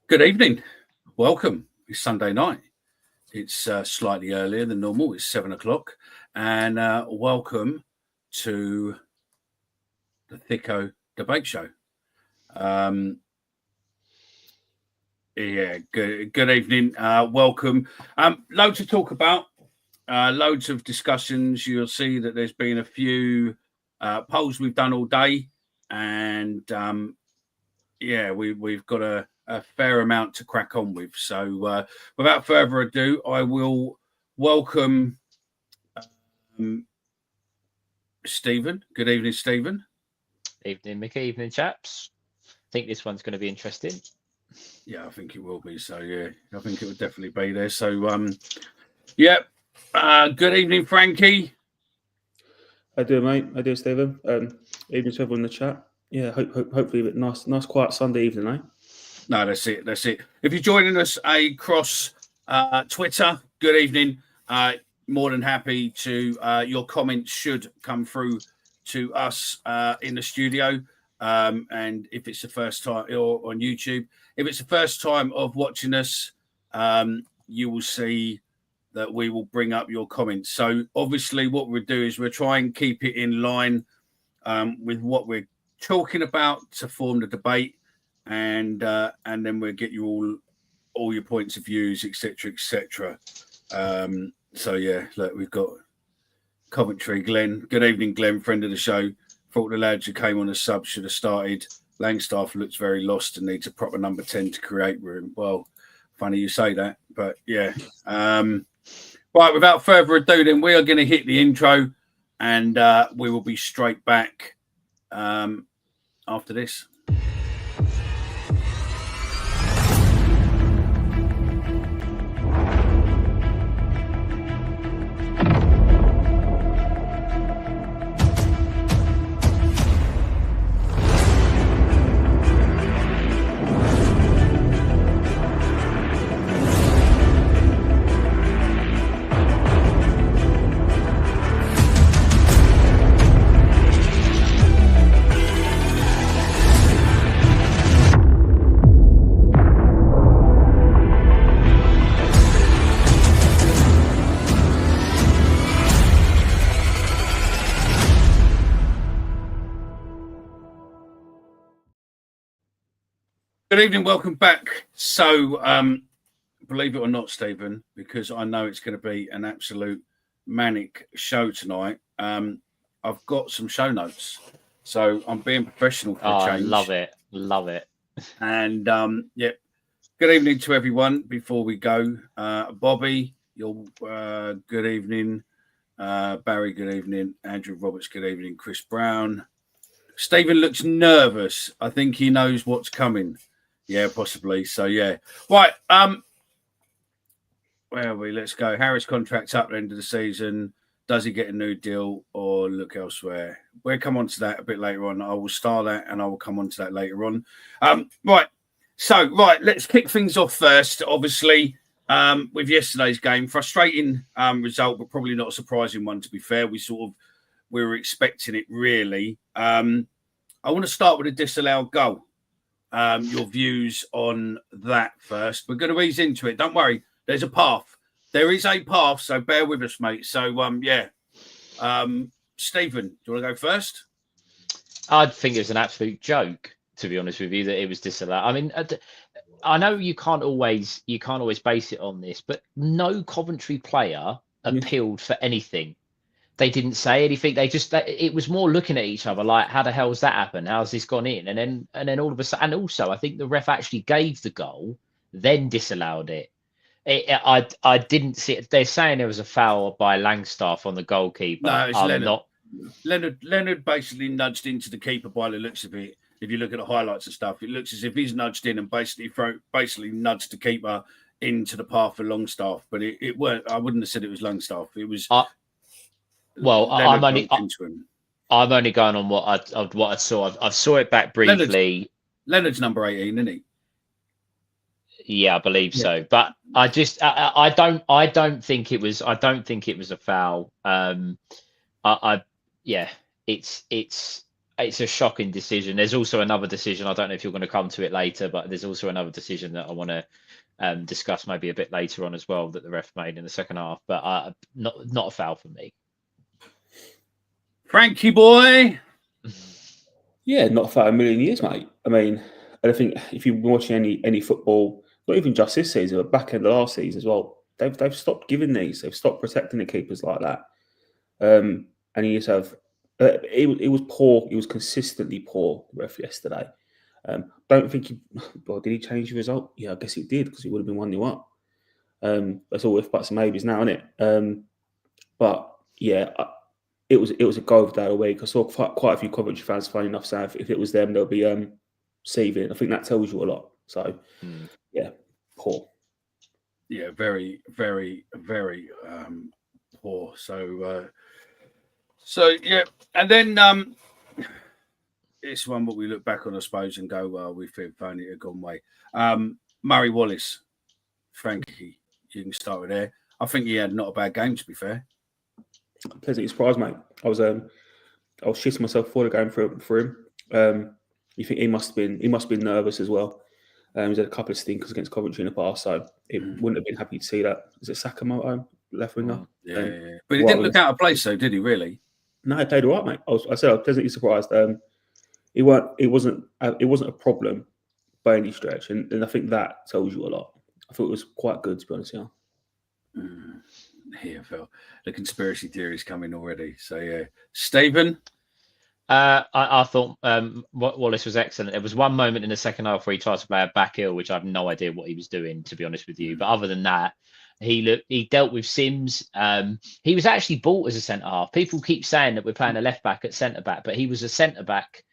Good evening. Welcome. It's Sunday night. It's slightly earlier than normal. It's 7 o'clock. And welcome to the Thicko debate show. Good evening. Welcome. Loads to talk about. Loads of discussions. You'll see that there's been a few polls we've done all day. And we've got a fair amount to crack on with. So without further ado, I will welcome Stephen. Good evening, Stephen. Evening, Mickey. Evening, chaps. I think this one's going to be interesting. Yeah, I think it will be. So, yeah, I think it will definitely be there. So, good evening, Frankie. I do, mate. I do, Stephen. Evening to everyone in the chat. Yeah, hopefully a nice, quiet Sunday evening, eh? No, that's it. If you're joining us across Twitter, good evening. More than happy to. Your comments should come through to us in the studio. And if it's the first time, or on YouTube, if it's the first time of watching us, you will see that we will bring up your comments. So obviously, what we'll do is we'll try and keep it in line with what we're talking about to form the debate. And then we'll get you all your points of views, etc. So yeah, look, we've got Coventry, Glenn. Good evening, Glenn, friend of the show. Thought the lads who came on the sub should have started. Langstaff looks very lost and needs a proper number 10 to create room. Well, funny you say that, but yeah. Right, without further ado, then we are going to hit the intro, and we will be straight back after this. Good evening, welcome back. So, believe it or not, Stephen, because I know it's going to be an absolute manic show tonight, I've got some show notes. So I'm being professional for a change. Love it. And, good evening to everyone before we go. Bobby, good evening. Barry, good evening. Andrew Roberts, good evening. Chris Brown. Stephen looks nervous. I think he knows what's coming. Yeah, possibly. So, yeah. Right. Where are we? Let's go. Harris contract's up at the end of the season. Does he get a new deal or look elsewhere? We'll come on to that a bit later on. I will star that and I will come on to that later on. Right. So, let's kick things off first. Obviously, with yesterday's game, frustrating result, but probably not a surprising one, to be fair. We were expecting it, really. I want to start with a disallowed goal. Your views on that first. We're going to ease into it. Don't worry. There's a path. There is a path, so bear with us, mate. So, Stephen, do you want to go first? I think it was an absolute joke, to be honest with you, that it was disallowed. I mean, I know you can't always base it on this, but no Coventry player appealed for anything. They didn't say anything. It was more looking at each other like, how the hell's that happened? How's this gone in? And then all of a sudden, and also I think the ref actually gave the goal, then disallowed it. I didn't see it. They're saying there was a foul by Langstaff on the goalkeeper. No, it's Leonard. Leonard basically nudged into the keeper by the looks of it. If you look at the highlights and stuff, it looks as if he's nudged in and basically nudged the keeper into the path for Longstaff. But it weren't. I wouldn't have said it was Longstaff. It was. Well, I'm only going on what I saw. I saw it back briefly. Leonard's number 18, isn't he? Yeah, I believe so. But I don't think it was a foul. It's it's a shocking decision. There's also another decision. I don't know if you're going to come to it later, but there's also another decision that I want to discuss maybe a bit later on as well that the ref made in the second half. But not a foul for me. Frankie boy. Yeah, not for a million years, mate. I mean, I think if you've been watching any football, not even just this season, but back end of last season as well, they've stopped giving these. They've stopped protecting the keepers like that. And he just have it was poor. It was consistently poor, the ref yesterday. Don't think well, did he change the result? Yeah, I guess he did because it would have been 1-0 up. That's all if buts and maybes now, isn't it? But yeah, it was a go of the day away. I saw quite a few Coventry fans, funny enough, saying if it was them, they'll be saving. I think that tells you a lot. So yeah, poor. Yeah, very, very, very poor. So yeah, and then it's one that we look back on, I suppose, and go, well, we feel phony it had gone way. Murray Wallace, Frankie, you can start with there. I think he had not a bad game, to be fair. Pleasantly surprised, mate. I was shitting myself before the game for him. You think he must have been nervous as well. He's had a couple of stinkers against Coventry in the past, so it wouldn't have been happy to see that. Is it Sakamoto, left winger? Yeah. But he didn't look out of place, though, did he? Really? No, he played all right, mate. I said I was pleasantly surprised. It wasn't a problem by any stretch, and I think that tells you a lot. I thought it was quite good, to be honest. Yeah. Here, Phil. The conspiracy theories coming already. So yeah, Stephen. I thought Wallace was excellent. There was one moment in the second half where he tried to play a back heel, which I have no idea what he was doing, to be honest with you. But other than that, he dealt with Sims. He was actually bought as a centre half. People keep saying that we're playing a left back at centre back, but he was a centre back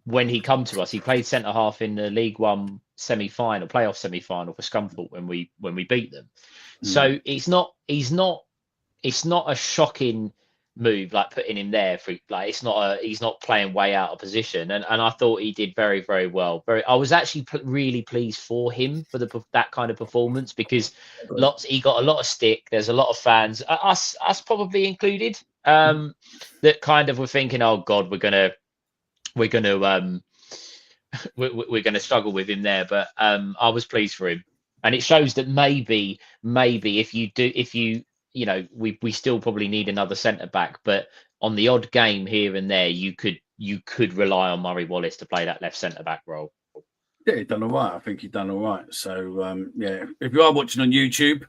when he come to us. He played centre half in the League One playoff semi final for Scunthorpe when we beat them. So he's not a shocking move like putting him there for like he's not playing way out of position, and I thought he did very, very well. I was actually really pleased for him for that kind of performance, because he got a lot of stick. There's a lot of fans, us probably included, that kind of were thinking, oh God, we're gonna struggle with him there. But I was pleased for him, and it shows that maybe we still probably need another centre back, but on the odd game here and there, you could rely on Murray Wallace to play that left centre back role. Yeah, he's done all right. I think he's done all right. So yeah, if you are watching on YouTube,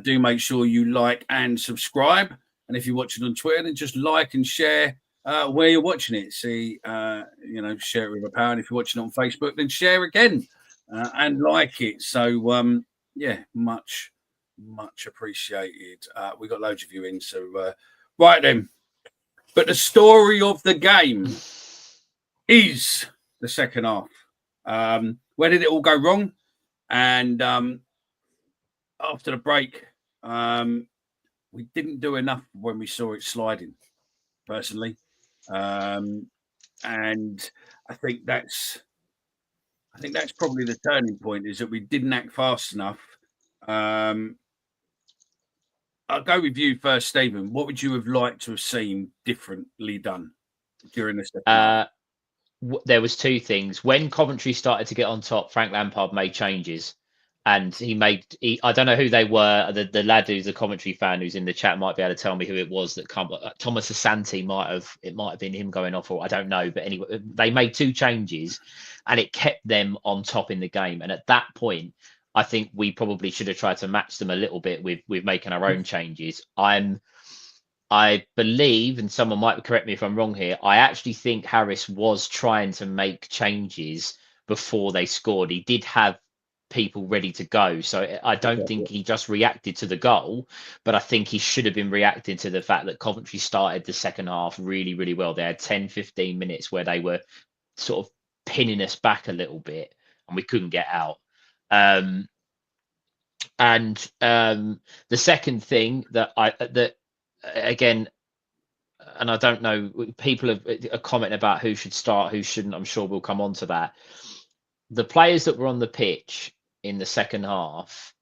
do make sure you like and subscribe. And if you're watching on Twitter, then just like and share where you're watching it. See, share it with a pal. And if you're watching on Facebook, then share again and like it. So yeah, much appreciated. We got loads of you in, so right then. But the story of the game is the second half. Where did it all go wrong? And after the break, we didn't do enough when we saw it sliding, personally. And I think that's probably the turning point, is that we didn't act fast enough. I'll go with you first, Stephen. What would you have liked to have seen differently done during the second half? There was two things. When Coventry started to get on top, Frank Lampard made changes, and I don't know who they were. The lad who's a Coventry fan who's in the chat might be able to tell me who it was that Thomas Asante might have been him going off, or I don't know. But anyway, they made two changes, and it kept them on top in the game. And at that point, I think we probably should have tried to match them a little bit with making our own changes. I believe, and someone might correct me if I'm wrong here, I actually think Harris was trying to make changes before they scored. He did have people ready to go. So I don't think he just reacted to the goal, but I think he should have been reacting to the fact that Coventry started the second half really, really well. They had 10, 15 minutes where they were sort of pinning us back a little bit and we couldn't get out. The second thing that again, and I don't know, people are commenting about who should start, who shouldn't. I'm sure we'll come on to that. The players that were on the pitch in the second half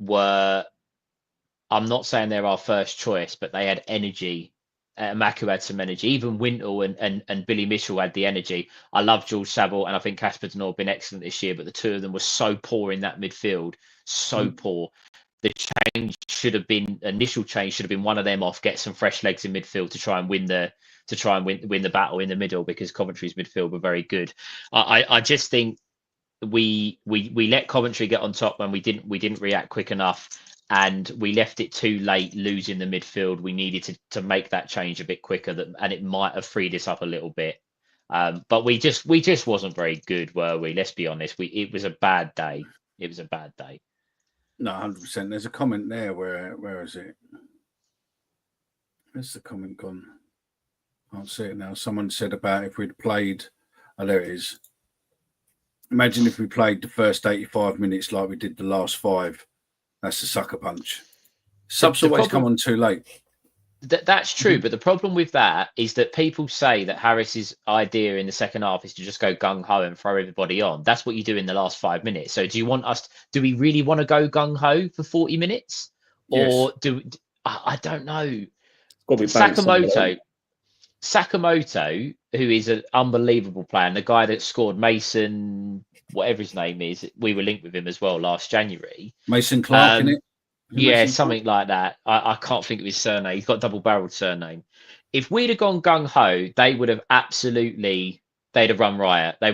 were, I'm not saying they're our first choice, but they had energy Maku had some energy. Even Wintle and Billy Mitchell had the energy. I love George Saville, and I think Casper Denor have been excellent this year, but the two of them were so poor in that midfield. So poor. The initial change should have been one of them off, get some fresh legs in midfield to try and win the battle in the middle, because Coventry's midfield were very good. I just think we let Coventry get on top when we didn't react quick enough, and we left it too late losing the midfield. We needed to make that change a bit quicker, and it might have freed us up a little bit. But we just wasn't very good, were we? Let's be honest. It was a bad day. It was a bad day. No, 100%. There's a comment there. Where is it? Where's the comment gone? I can't see it now. Someone said about if we'd played. Oh, there it is. Imagine if we played the first 85 minutes like we did the last 5. That's the sucker punch. Subs always come on too late. That's true, but the problem with that is that people say that Harris's idea in the second half is to just go gung-ho and throw everybody on. That's what you do in the last 5 minutes. So do we really want to go gung-ho for 40 minutes? Or I don't know. Sakamoto, who is an unbelievable player, and the guy that scored, Mason, whatever his name is, we were linked with him as well last January. Mason Clark, innit? Yeah, something like that. I can't think of his surname. He's got double-barreled surname. If we'd have gone gung-ho, they would have they'd have run riot. That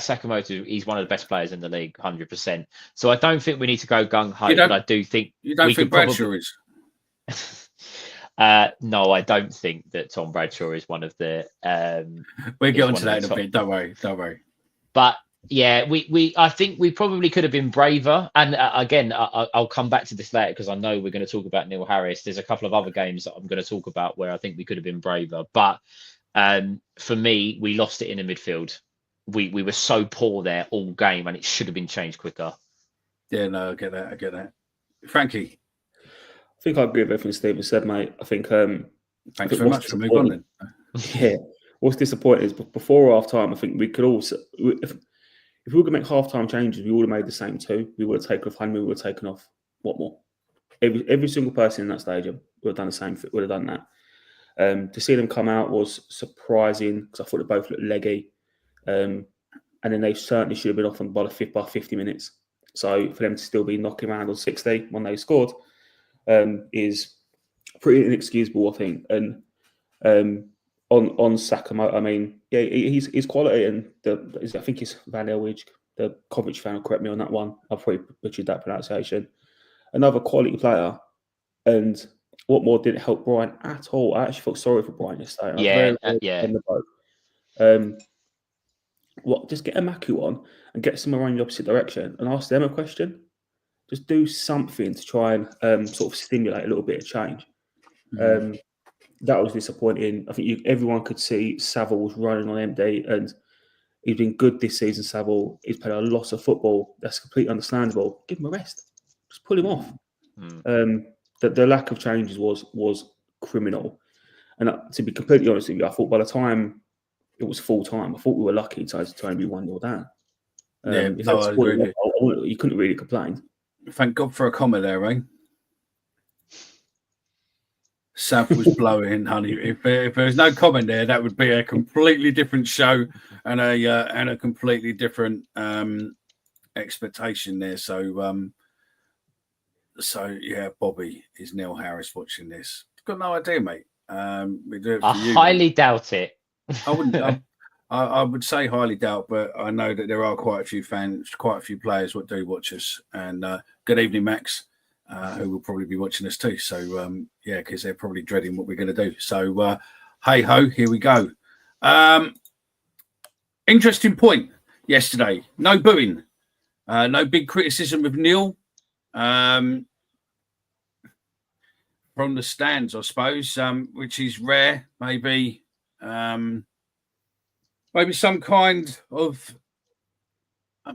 Sakamoto, he's one of the best players in the league, 100%. So I don't think we need to go gung-ho, but I do think... You don't think Bradshaw is? No, I don't think that Tom Bradshaw is one of the... we'll get onto that in a bit. Don't worry. But... yeah, I think we probably could have been braver. And again, I'll come back to this later because I know we're going to talk about Neil Harris. There's a couple of other games that I'm going to talk about where I think we could have been braver. But for me, we lost it in the midfield. We were so poor there all game, and it should have been changed quicker. Yeah, no, I get that. Frankie? I think I agree with everything Stephen said, mate. I think... thanks very much for moving on then. Yeah. What's disappointing is before half-time, I think we could also... If we were going to make half-time changes, we would have made the same 2. We would have taken off Henry, we would have taken off what more? Every single person in that stadium would have done the same. Would have done that. To see them come out was surprising because I thought they both looked leggy, and then they certainly should have been off on by 50 minutes. So for them to still be knocking around on 60 when they scored is pretty inexcusable, I think. And on Sakamoto, I mean, yeah, he's quality, and I think he's Van Elwich, the Coventry fan will correct me on that one. I've probably butchered that pronunciation. Another quality player, and what more didn't help Brian at all. I actually felt sorry for Brian yesterday. Just get a Maku on and get someone around the opposite direction and ask them a question. Just do something to try and sort of stimulate a little bit of change. That was disappointing. I think everyone could see Saville was running on empty, and he's been good this season. Saville, he's played a lot of football. That's completely understandable. Give him a rest. Just pull him off. The lack of changes was criminal. And to be completely honest with you, I thought by the time it was full time, I thought we were lucky to only be 1-0 down. I agree with you. You couldn't really complain. Thank God for a comma there, right? Sav was blowing, honey. If there was no comment there, that would be a completely different show and a completely different expectation there. So yeah, Bobby, is Neil Harris watching this? Got no idea, mate. We do it for you. Highly doubt it. I wouldn't. I would say highly doubt, but I know that there are quite a few fans, quite a few players that do watch us. And good evening, Max. Who will probably be watching us too. So, yeah, because they're probably dreading what we're going to do. So, hey-ho, here we go. Interesting point yesterday. No booing. No big criticism of Neil. From the stands, I suppose, which is rare. Maybe some kind of...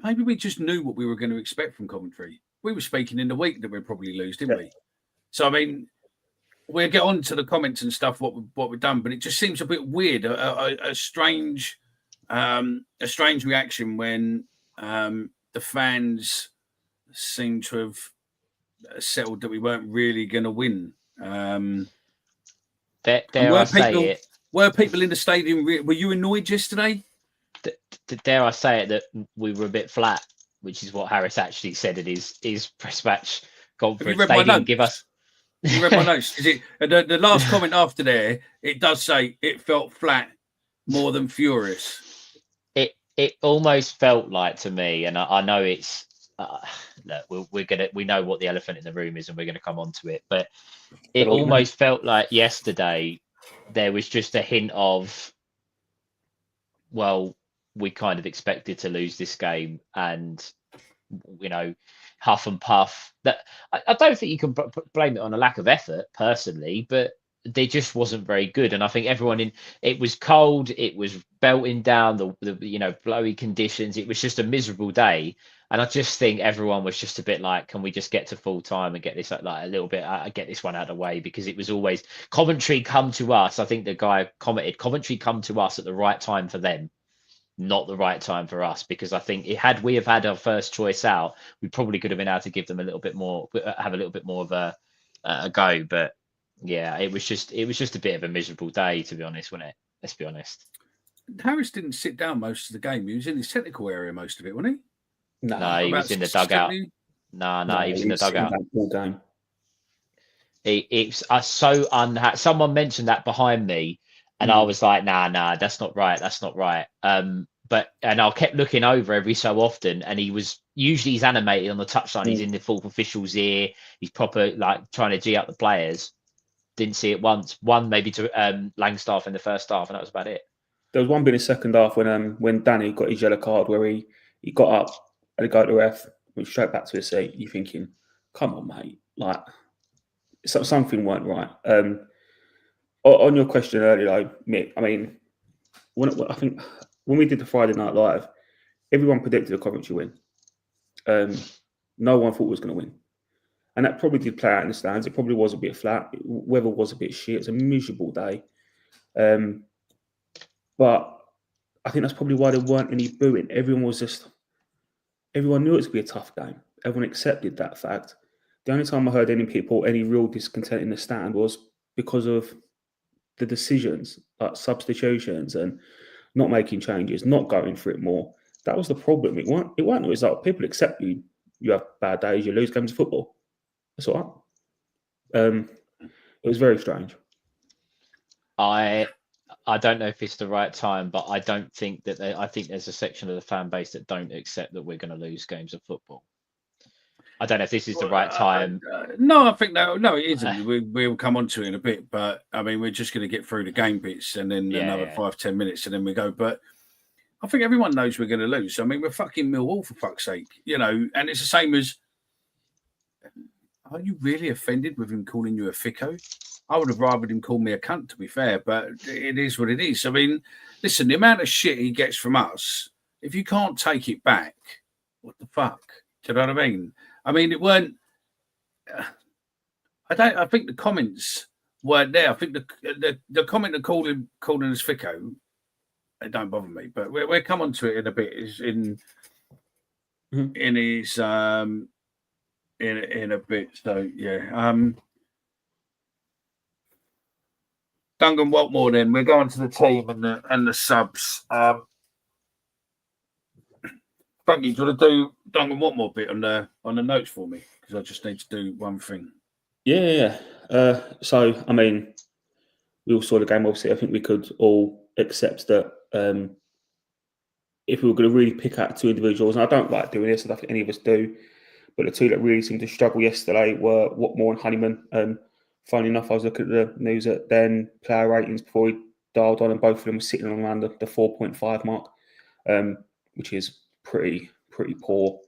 Maybe we just knew what we were going to expect from Coventry. We were speaking in the week that we'd probably lose, didn't we? So, I mean, we'll get on to the comments and stuff, what we've done, but it just seems a bit weird, a strange reaction when the fans seem to have settled that we weren't really going to win. Dare I say it? Were people in the stadium? Were you annoyed yesterday? Dare I say it that we were a bit flat, which is what Harris actually said in his press match conference. Have you read my notes? You read my notes. Is it the last comment after there? It does say it felt flat more than furious. It almost felt like to me, and I know it's look, we know what the elephant in the room is, and we're gonna come on to it, but it almost felt like yesterday there was just a hint of, well, we kind of expected to lose this game, and huff and puff. That I don't think you can blame it on a lack of effort personally, but they just wasn't very good. And I think it was cold, it was belting down, the blowy conditions. It was just a miserable day. And I just think everyone was just a bit like, can we just get to full time and get this like a little bit, get this one out of the way? Because it was always Coventry come to us. I think the guy commented, Coventry come to us at the right time for them, not the right time for us. Because I think had we have had our first choice out, we probably could have been able to give them a little bit more, have a little bit more of a go. But yeah, it was just a bit of a miserable day, to be honest, wasn't it? Let's be honest. Harris didn't sit down most of the game. He was in his technical area most of it, wasn't he? No, he was in the dugout. No, he was in the dugout. All game. It's so unhappy. Someone mentioned that behind me, and I was like, nah, that's not right. That's not right. But I kept looking over every so often, and he's animated on the touchline. He's in the fourth official's ear. He's proper like trying to G up the players. Didn't see it once. One maybe to Langstaff in the first half, and that was about it. There was one bit in the second half when Danny got his yellow card where he got up and he got to the ref, went straight back to his seat. You're thinking, come on, mate, like something weren't right. On your question earlier, though, Mick, I mean, I think when we did the Friday Night Live, everyone predicted a Coventry win. No one thought it was going to win. And that probably did play out in the stands. It probably was a bit flat. Weather was a bit shit. It's a miserable day. But I think that's probably why there weren't any booing. Everyone knew it was going to be a tough game. Everyone accepted that fact. The only time I heard any real discontent in the stand was because of the decisions, like substitutions and not making changes, not going for it more. That was the problem. It weren't the result. People accept you have bad days, you lose games of football. That's all right. It was very strange. I don't know if it's the right time, but I don't think that I think there's a section of the fan base that don't accept that we're going to lose games of football. I don't know if this is the right time. No, I think no, it isn't. We'll come on to it in a bit, but I mean, we're just going to get through the game bits and then another 5-10 minutes, and then we go. But I think everyone knows we're going to lose. I mean, we're fucking Millwall, for fuck's sake, and it's the same as. Are you really offended with him calling you a Thicko? I would have rather him call me a cunt, to be fair, but it is what it is. I mean, listen, the amount of shit he gets from us, if you can't take it back, what the fuck? Do you know what I mean? I mean, it weren't. I think the comments weren't there. I think the comment that calling us Thicko, it don't bother me. But we'll come on to it in a bit. Is in his in a bit. So yeah. Duncan Watmore. Then we're going to the team and the subs. Frankie, do you want to do Duncan Watmore bit on the notes for me? Because I just need to do one thing. Yeah. So I mean, we all saw the game. Obviously, I think we could all accept that if we were going to really pick out two individuals, and I don't like doing this, I don't think any of us do, but the two that really seemed to struggle yesterday were Watmore and Honeyman. Funnily enough, I was looking at the news at then player ratings before we dialed on, and both of them were sitting around the 4.5 mark, which is pretty poor.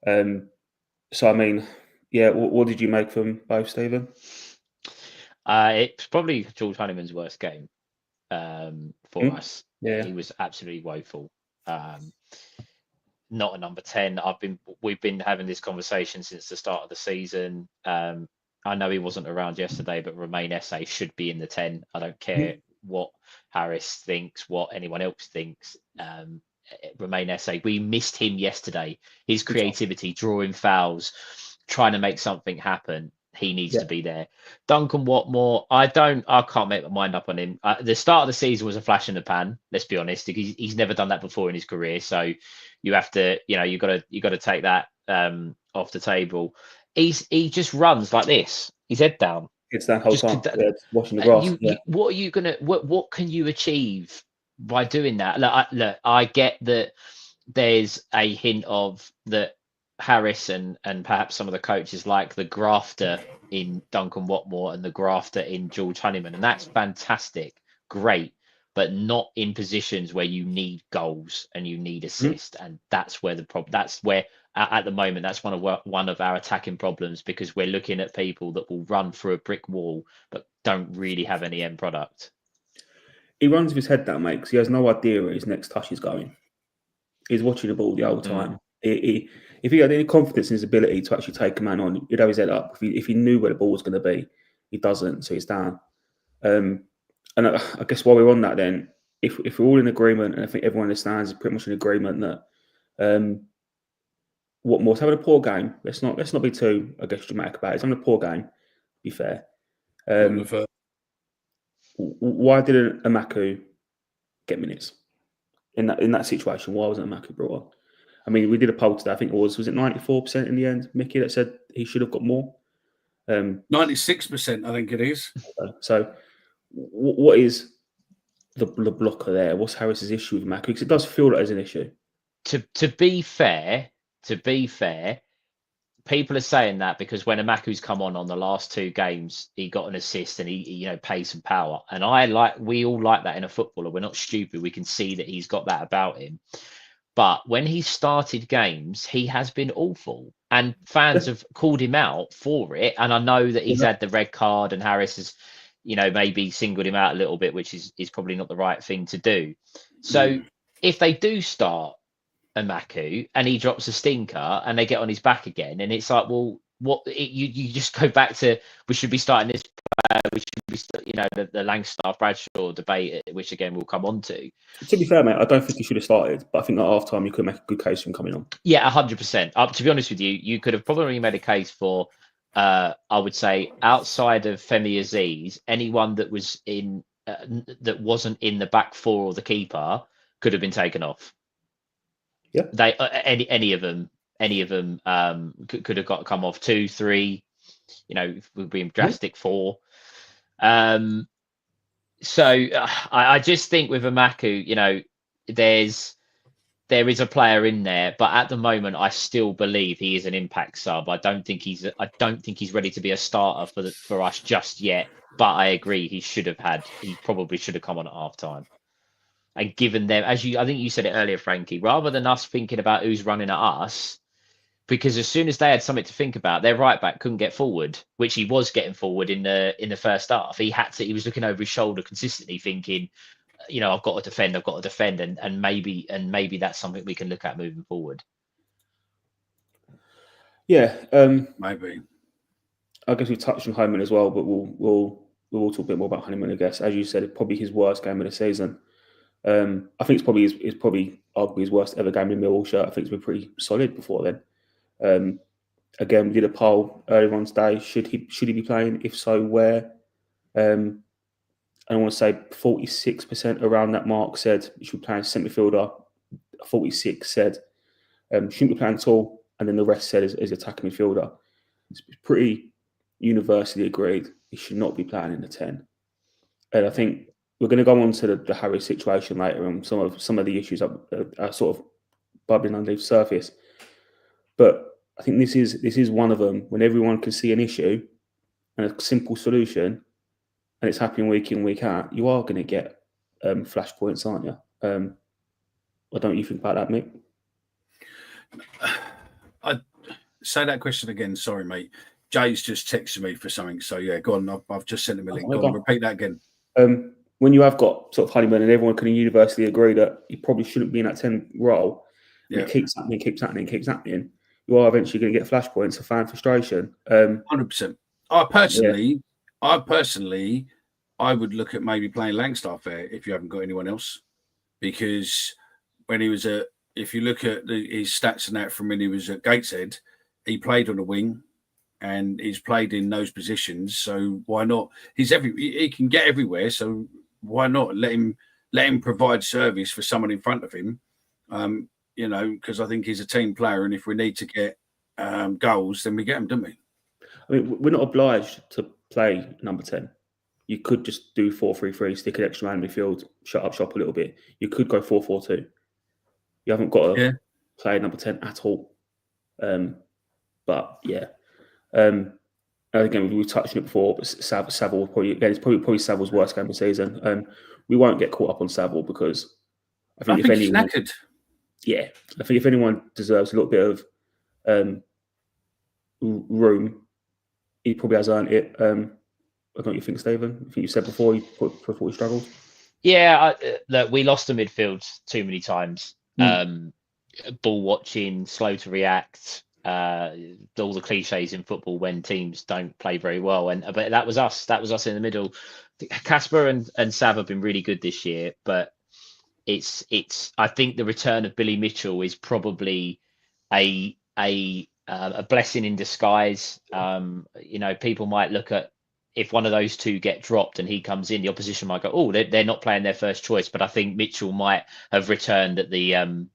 So I mean, yeah, what did you make from both, Stephen? It's probably George Honeyman's worst game for us. Yeah, he was absolutely woeful. Not a number 10. We've been having this conversation since the start of the season. I know he wasn't around yesterday, but Romain Esse should be in the 10. I don't care what Harris thinks, what anyone else thinks. Romain Esse, we missed him yesterday. His creativity, drawing fouls, trying to make something happen. He needs to be there. Duncan Watmore, I can't make my mind up on him. The start of the season was a flash in the pan. Let's be honest. He's never done that before in his career. So you have to, you got to take that off the table. He just runs like this. His head down. It's that whole time. Watching the grass. What are you gonna? What can you achieve by doing that? Look, I get that there's a hint of that Harris and perhaps some of the coaches like the grafter in Duncan Watmore and the grafter in George Honeyman, and that's fantastic, great, but not in positions where you need goals and you need assist, and that's where the problem. That's where at the moment that's one of our attacking problems, because we're looking at people that will run through a brick wall but don't really have any end product. He runs with his head down, mate, because he has no idea where his next touch is going. He's watching the ball the whole time. If he had any confidence in his ability to actually take a man on, he'd have his head up. If he knew where the ball was going to be, he doesn't, so he's down. And I guess while we're on that, then, if we're all in agreement, and I think everyone understands is pretty much in agreement that Watmore's having a poor game. Let's not be too, I guess, dramatic about it. He's having a poor game. To be fair. Why didn't Amaku get minutes in that situation? Why wasn't Amaku brought on? I mean, we did a poll today. I think was it 94% in the end, Mickey, that said he should have got more. 96%, I think it is. So, what is the blocker there? What's Harris's issue with Amaku? Because it does feel like there's an issue. To be fair, people are saying that because when Amaku's come on the last two games, he got an assist and he pace and power. And we all like that in a footballer. We're not stupid. We can see that he's got that about him. But when he started games, he has been awful. And fans have called him out for it. And I know that he's had the red card and Harris has, maybe singled him out a little bit, which is probably not the right thing to do. So if they do start Amaku and he drops a stinker and they get on his back again, and it's like, well, you just go back to, we should be starting this player, we should be, the Langstaff Bradshaw debate, which again we'll come on to. To be fair, mate, I don't think he should have started, but I think at half time you could make a good case for him coming on. Yeah, 100%. To be honest with you, you could have probably made a case for, I would say, outside of Femi Aziz, anyone that was in that wasn't in the back four or the keeper could have been taken off. Yeah, they any of them could have come off 2, 3. We've been drastic 4. So I just think with Amaku, there is a player in there, but at the moment I still believe he is an impact sub. I don't think he's ready to be a starter for us just yet. But I agree, he probably should have come on at half time. And given them, I think you said it earlier, Frankie, rather than us thinking about who's running at us, because as soon as they had something to think about, their right back couldn't get forward, which he was getting forward in the first half. He was looking over his shoulder consistently, thinking, I've got to defend, and maybe that's something we can look at moving forward. Yeah, maybe. I guess we touched on Honeyman as well, but we'll talk a bit more about Honeyman. I guess, as you said, it's probably his worst game of the season. I think it's probably arguably his worst ever game in Millwall shirt. I think it's been pretty solid before then. Again, we did a poll earlier on today. Should he be playing? If so, where? And I want to say 46% around that mark said he should be playing centre midfielder. 46 said shouldn't be playing at all, and then the rest said as attacking midfielder. It's pretty universally agreed he should not be playing in the 10. And I think we're going to go on to the Harris situation later, and some of the issues are sort of bubbling underneath the surface. But I think this is one of them. When everyone can see an issue and a simple solution, and it's happening week in, week out, you are going to get flashpoints, aren't you? What don't you think about that, Mick? I say that question again. Sorry, mate. Jay's just texted me for something. So yeah, go on. I've just sent him a link. Go on, repeat that again. When you have got sort of Honeyman and everyone can universally agree that he probably shouldn't be in that 10 role, and it keeps happening, you are eventually going to get flashpoints of fan frustration. 100%. I personally, I would look at maybe playing Langstaff there if you haven't got anyone else, because when he was if you look at his stats and that from when he was at Gateshead, he played on the wing, and he's played in those positions. So why not? He can get everywhere. So why not let him provide service for someone in front of him? Because I think he's a team player, and if we need to get goals, then we get them, don't we? I mean, we're not obliged to play number 10. You could just do 4-3-3, stick an extra man in midfield, shut up shop a little bit. You could go 4-4-2. You haven't got to play number 10 at all. But yeah. Again, we touched on it before, but Saville it's probably Saville's worst game of the season. We won't get caught up on Saville because I think he's knackered. Yeah, I think if anyone deserves a little bit of room, he probably has earned it. Don't you think, Stephen? I think you said before he struggled. Yeah, look, we lost the midfield too many times. Ball watching, slow to react. All the cliches in football when teams don't play very well, but that was us. That was us in the middle. Casper and Sav have been really good this year, but it's. I think the return of Billy Mitchell is probably a blessing in disguise. People might look at if one of those two get dropped and he comes in, the opposition might go, "Oh, they're not playing their first choice." But I think Mitchell might have returned at the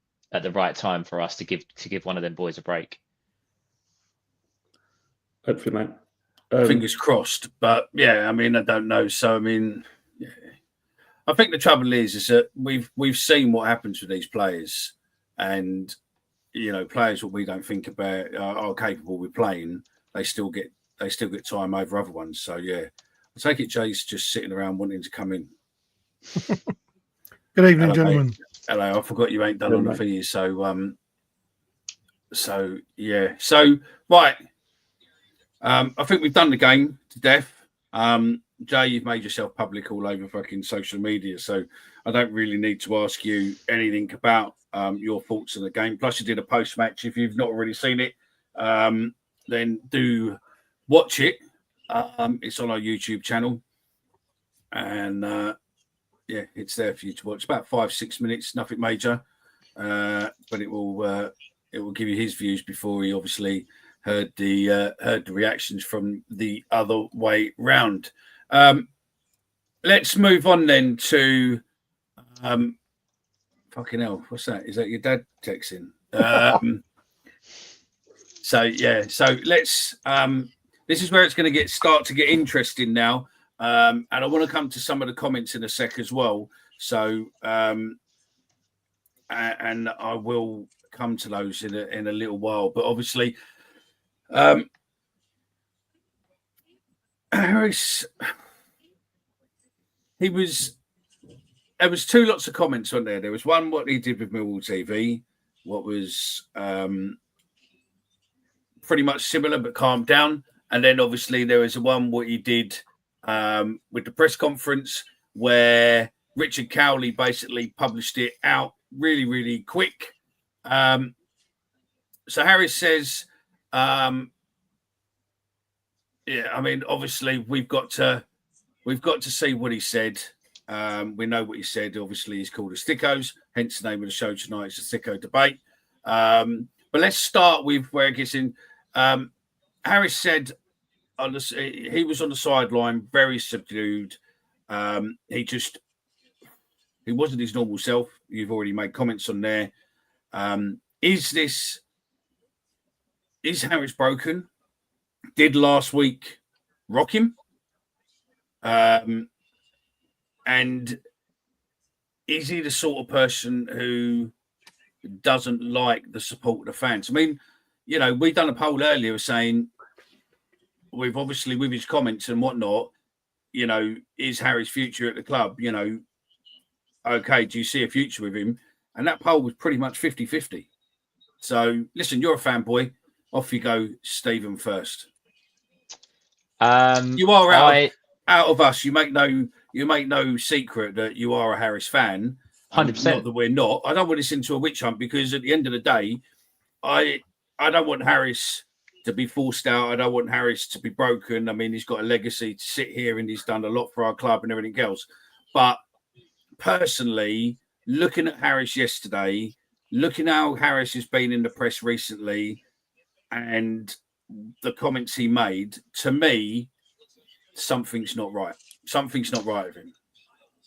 right time for us to give one of them boys a break. Hopefully, mate. Fingers crossed. But yeah, I mean, I don't know. So I mean, yeah. I think the trouble is that we've seen what happens with these players, and players what we don't think about are capable with playing. They still get time over other ones. So yeah, I take it Jay's just sitting around wanting to come in. Good evening, gentlemen. Mate. Hello, I forgot you ain't done on the thingy. So yeah. So right. I think we've done the game to death. Jay, you've made yourself public all over fucking social media, so I don't really need to ask you anything about your thoughts on the game. Plus, you did a post-match. If you've not already seen it, then do watch it. It's on our YouTube channel, and it's there for you to watch. About 5-6 minutes, nothing major, but it will give you his views before he obviously heard the reactions from the other way round. Let's move on then to fucking hell. What's that? Is that your dad texting? So let's. This is where it's going to start to get interesting now, and I want to come to some of the comments in a sec as well. So, and I will come to those in a little while. But obviously. Harris, there was two lots of comments on there. There was one what he did with Millwall TV, what was pretty much similar but calmed down, and then obviously there was one what he did with the press conference where Richard Cowley basically published it out really, really quick. So Harris says. I mean, obviously, we've got to see what he said. We know what he said. Obviously, he's called us Thickos, hence the name of the show tonight. It's a Thicko debate. But let's start with where it gets in. Harris said he was on the sideline, very subdued. He wasn't his normal self. You've already made comments on there. Is Harris broken? Did last week rock him? And is he the sort of person who doesn't like the support of the fans? I mean, we've done a poll earlier saying we've obviously with his comments and whatnot, is Harry's future at the club? Okay, do you see a future with him? And that poll was pretty much 50-50. So listen, you're a fanboy. Off you go, Stephen first. You are out of us. You make no secret that you are a Harris fan. 100%. Not that we're not. I don't want this into a witch hunt because at the end of the day, I don't want Harris to be forced out. I don't want Harris to be broken. I mean, he's got a legacy to sit here and he's done a lot for our club and everything else. But personally, looking at Harris yesterday, looking how Harris has been in the press recently, and the comments he made, to me, something's not right. Something's not right with him.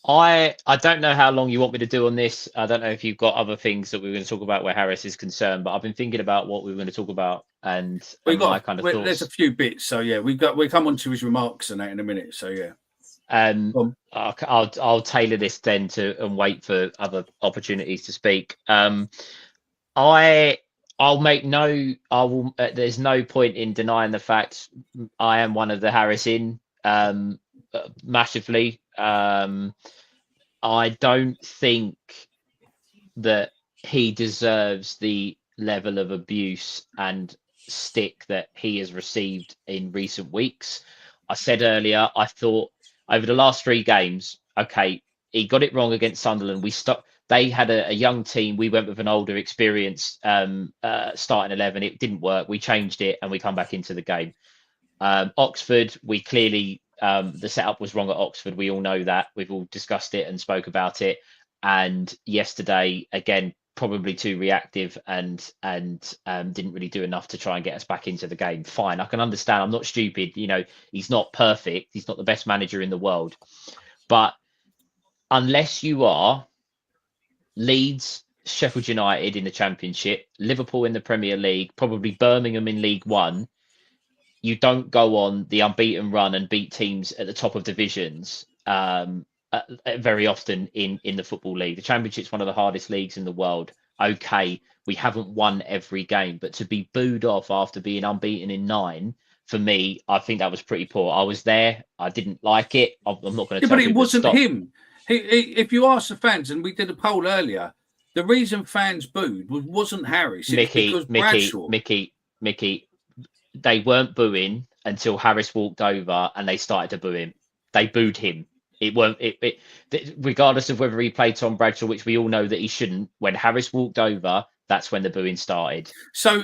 I don't know how long you want me to do on this. I don't know if you've got other things that we were going to talk about where Harris is concerned, but I've been thinking about what we were going to talk about and my kind of thoughts. There's a few bits, so yeah, we come on to his remarks and that in a minute. So yeah, I'll tailor this then and wait for other opportunities to speak. There's no point in denying the fact I am one of the Harris in massively. I don't think that he deserves the level of abuse and stick that he has received in recent weeks. I said earlier, I thought over the last 3 games, okay, he got it wrong against Sunderland. They had a young team. We went with an older, experienced starting 11. It didn't work. We changed it and we come back into the game. Oxford, we clearly the setup was wrong at Oxford. We all know that. We've all discussed it and spoke about it. And yesterday, again, probably too reactive and didn't really do enough to try and get us back into the game. Fine, I can understand. I'm not stupid. You know, he's not perfect. He's not the best manager in the world. But unless you are Leeds, Sheffield United in the Championship, Liverpool in the Premier League, probably Birmingham in League One, you don't go on the unbeaten run and beat teams at the top of divisions very often in the Football League. The Championship's one of the hardest leagues in the world. Okay, we haven't won every game, but to be booed off after being unbeaten in 9, for me, I think that was pretty poor. I was there. I didn't like it. I'm not going to tell but it wasn't stop. him. If you ask the fans, and we did a poll earlier, the reason fans booed wasn't Harris. Mickey, they weren't booing until Harris walked over and they started to boo him. They booed him. Regardless of whether he played Tom Bradshaw, which we all know that he shouldn't. When Harris walked over, that's when the booing started. So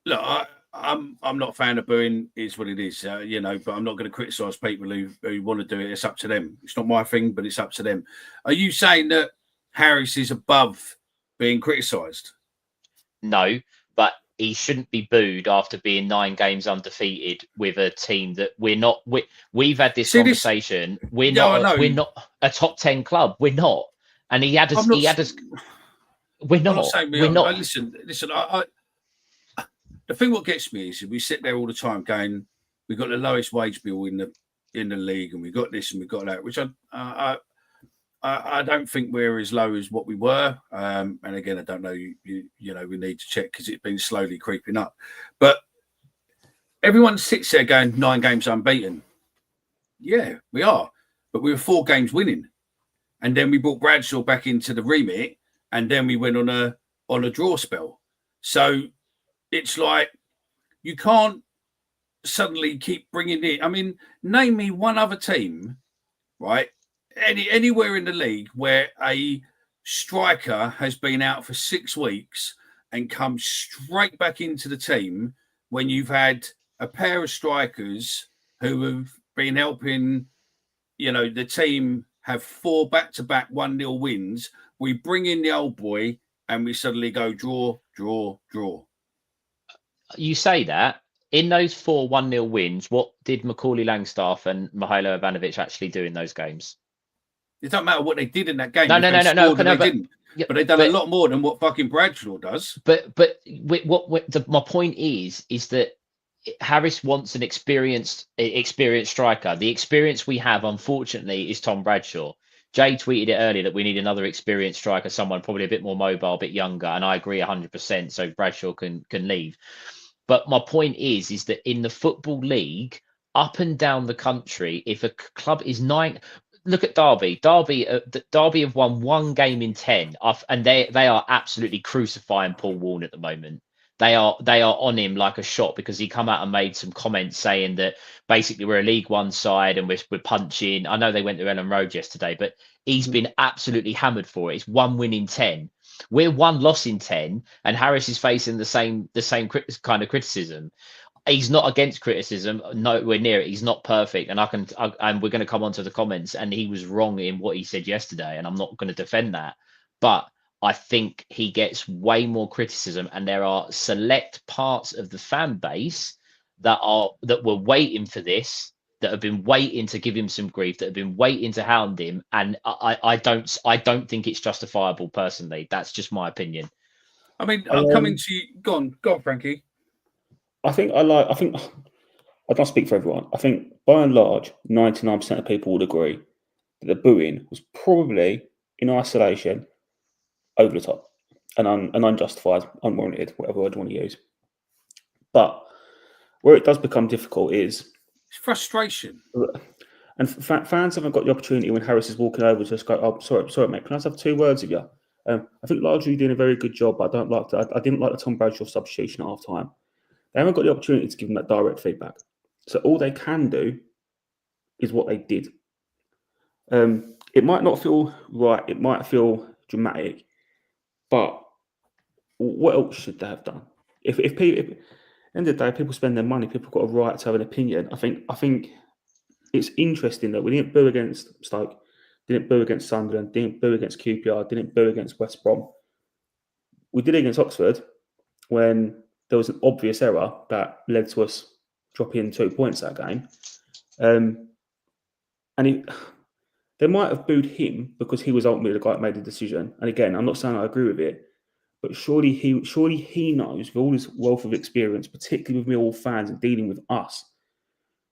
look, I'm not a fan of booing. Is what it is, but I'm not going to criticise people who want to do it. It's up to them. It's not my thing, but it's up to them. Are you saying that Harris is above being criticised? No, but he shouldn't be booed after being 9 games undefeated with a team that we're not. We've had this conversation. We're not a top 10 club. We're not, and he had us. We're not. We're not. Listen. The thing what gets me is we sit there all the time going, we've got the lowest wage bill in the league, and we've got this and we've got that, which I don't think we're as low as what we were. And again, I don't know. We need to check because it's been slowly creeping up. But everyone sits there going 9 games unbeaten. Yeah, we are, but we were 4 games winning, and then we brought Bradshaw back into the remit, and then we went on a draw spell. So it's like you can't suddenly keep bringing it. I mean, name me one other team, right? Anywhere in the league where a striker has been out for 6 weeks and comes straight back into the team when you've had a pair of strikers who have been helping, the team have 4 back-to-back 1-0 wins. We bring in the old boy and we suddenly go draw, draw, draw. You say that. In those 4 1-0 wins, what did Macaulay Langstaff and Mihailo Ivanovic actually do in those games? It doesn't matter what they did in that game. No, they didn't. But they've done a lot more than what fucking Bradshaw does. But my point is that Harris wants an experienced striker. The experience we have, unfortunately, is Tom Bradshaw. Jay tweeted it earlier that we need another experienced striker, someone probably a bit more mobile, a bit younger, and I agree 100%. So Bradshaw can leave. But my point is that in the Football League, up and down the country, if a club is 9, look at Derby. Derby have won 1 game in 10, and they are absolutely crucifying Paul Warne at the moment. They are on him like a shot because he come out and made some comments saying that basically we're a League One side and we're punching. I know they went to Ellen Road yesterday, but he's been absolutely hammered for it. It's 1 win in 10. We're 1 loss in 10, and Harris is facing the same kind of criticism. He's not against criticism, nowhere near it. He's not perfect, and and we're going to come on to the comments. And he was wrong in what he said yesterday, and I'm not going to defend that. But I think he gets way more criticism, and there are select parts of the fan base that were waiting for this, that have been waiting to give him some grief, that have been waiting to hound him, and I don't think it's justifiable personally. That's just my opinion. I mean, I'm coming to you. Go on, Frankie. I think I don't speak for everyone. I think by and large, 99% of people would agree that the booing was probably in isolation over the top and unjustified, unwarranted, whatever word you want to use. But where it does become difficult is it's frustration. And fans haven't got the opportunity when Harris is walking over to just go, "Oh, sorry, mate. Can I just have 2 words with you?" I think largely you're doing a very good job. But I didn't like the Tom Bradshaw substitution at half time. They haven't got the opportunity to give them that direct feedback. So all they can do is what they did. It might not feel right. It might feel dramatic, but what else should they have done? If people, at the end of the day, people spend their money. People got a right to have an opinion. I think it's interesting that we didn't boo against Stoke, didn't boo against Sunderland, didn't boo against QPR, didn't boo against West Brom. We did it against Oxford when there was an obvious error that led to us dropping 2 points that game. They might have booed him because he was ultimately the guy that made the decision. And again, I'm not saying I agree with it, but surely he knows, with all his wealth of experience, particularly with Millwall fans and dealing with us,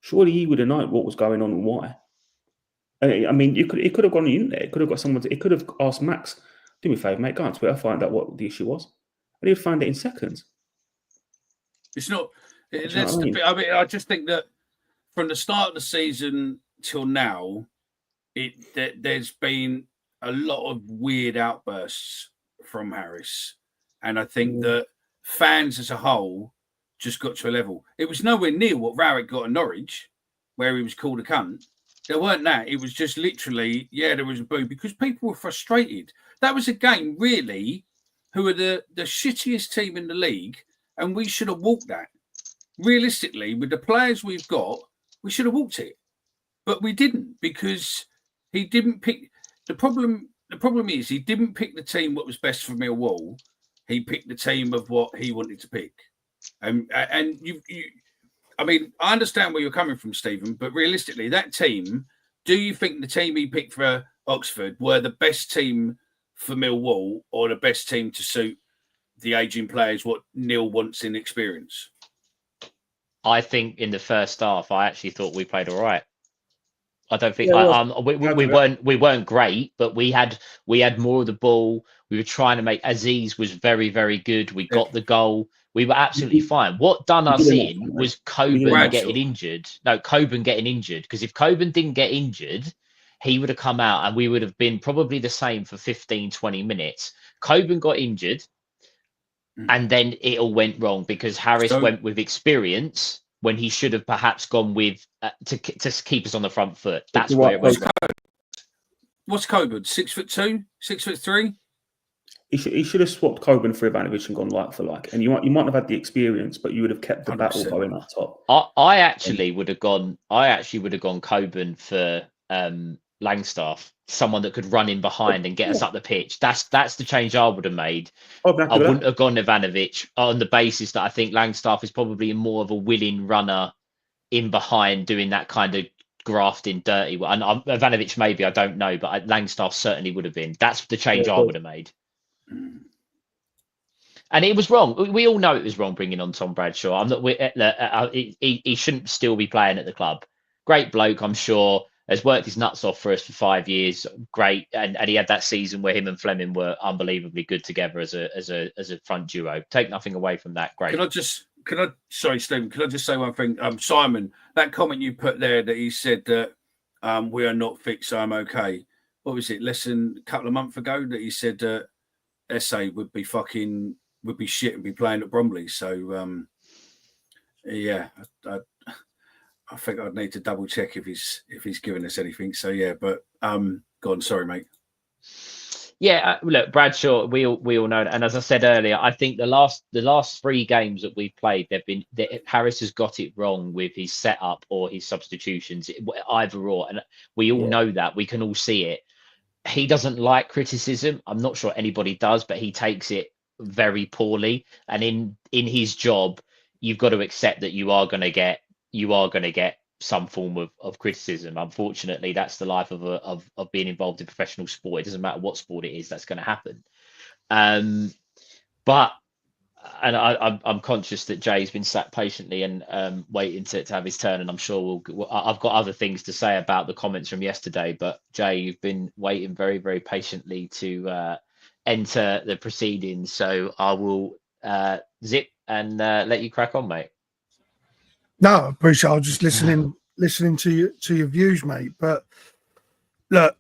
surely he would have known what was going on and why. I mean, he could have gone in there. It could have got someone. It could have asked Max, "Do me a favour, mate. Go on Twitter, find out what the issue was," and he'd find it in seconds. It's not. That's the. I mean, I just think that from the start of the season till now, there's been a lot of weird outbursts from Harris, and I think that fans as a whole just got to a level. It was nowhere near what Rowett got at Norwich, where he was called a cunt. There weren't that. It was just literally, there was a boo because people were frustrated. That was a game, really, who are the shittiest team in the league, and we should have walked that. Realistically, with the players we've got, we should have walked it. But we didn't because he didn't pick. The problem is he didn't pick the team what was best for Millwall. He picked the team of what he wanted to pick. And you I mean, I understand where you're coming from, Stephen, but realistically, that team, do you think the team he picked for Oxford were the best team for Millwall or the best team to suit the aging players, what Neil wants in experience? I think in the first half, I actually thought we played all right. I don't think we weren't great, but we had more of the ball. We were trying to make Aziz was very, very good. We got the goal. We were absolutely fine. What done us in was Coburn getting injured. No, Coburn getting injured. Because if Coburn didn't get injured, he would have come out and we would have been probably the same for 15, 20 minutes. Coburn got injured and then it all went wrong because Harris went with experience when he should have perhaps gone with to keep us on the front foot. That's where it was. What's Coburn? 6'2", 6'3"? He should have swapped Coburn for Ivanovic and gone like for like, and you might have had the experience, but you would have kept the 100%. Battle going up top. I actually would have gone Coburn for Langstaff, someone that could run in behind and get us up the pitch. That's the change I would have made. I wouldn't have gone Ivanovic on the basis that I think Langstaff is probably more of a willing runner in behind, doing that kind of grafting dirty. And Ivanovic maybe, I don't know, but Langstaff certainly would have been. That's the change I would have made. And it was wrong. We all know it was wrong bringing on Tom Bradshaw. He shouldn't still be playing at the club. Great bloke, I'm sure. Has worked his nuts off for us for 5 years. Great, and he had that season where him and Fleming were unbelievably good together as a front duo. Take nothing away from that. Great. Sorry, Stephen. Can I just say one thing? Simon, that comment you put there that he said that we are not fixed, so I'm okay. What was it? Less than a couple of months ago that he said that SA would be shit and be playing at Bromley. So I think I'd need to double check if he's given us anything. So but go on, sorry, mate. Yeah, look, Bradshaw, we all know that. And as I said earlier, I think the last 3 games that we've played, Harris has got it wrong with his setup or his substitutions, either or. And we all know that. We can all see it. he doesn't like criticism. I'm not sure anybody does, but he takes it very poorly. And in his job, you've got to accept that you are going to get some form of criticism. Unfortunately, that's the life of being involved in professional sport. It doesn't matter what sport it is, that's going to happen. But I'm conscious that Jay's been sat patiently and waiting to have his turn, and I'm sure I've got other things to say about the comments from yesterday. But Jay, you've been waiting very, very patiently to enter the proceedings, so I will zip and let you crack on, mate. No, I appreciate. I was just listening to your views, mate. But look,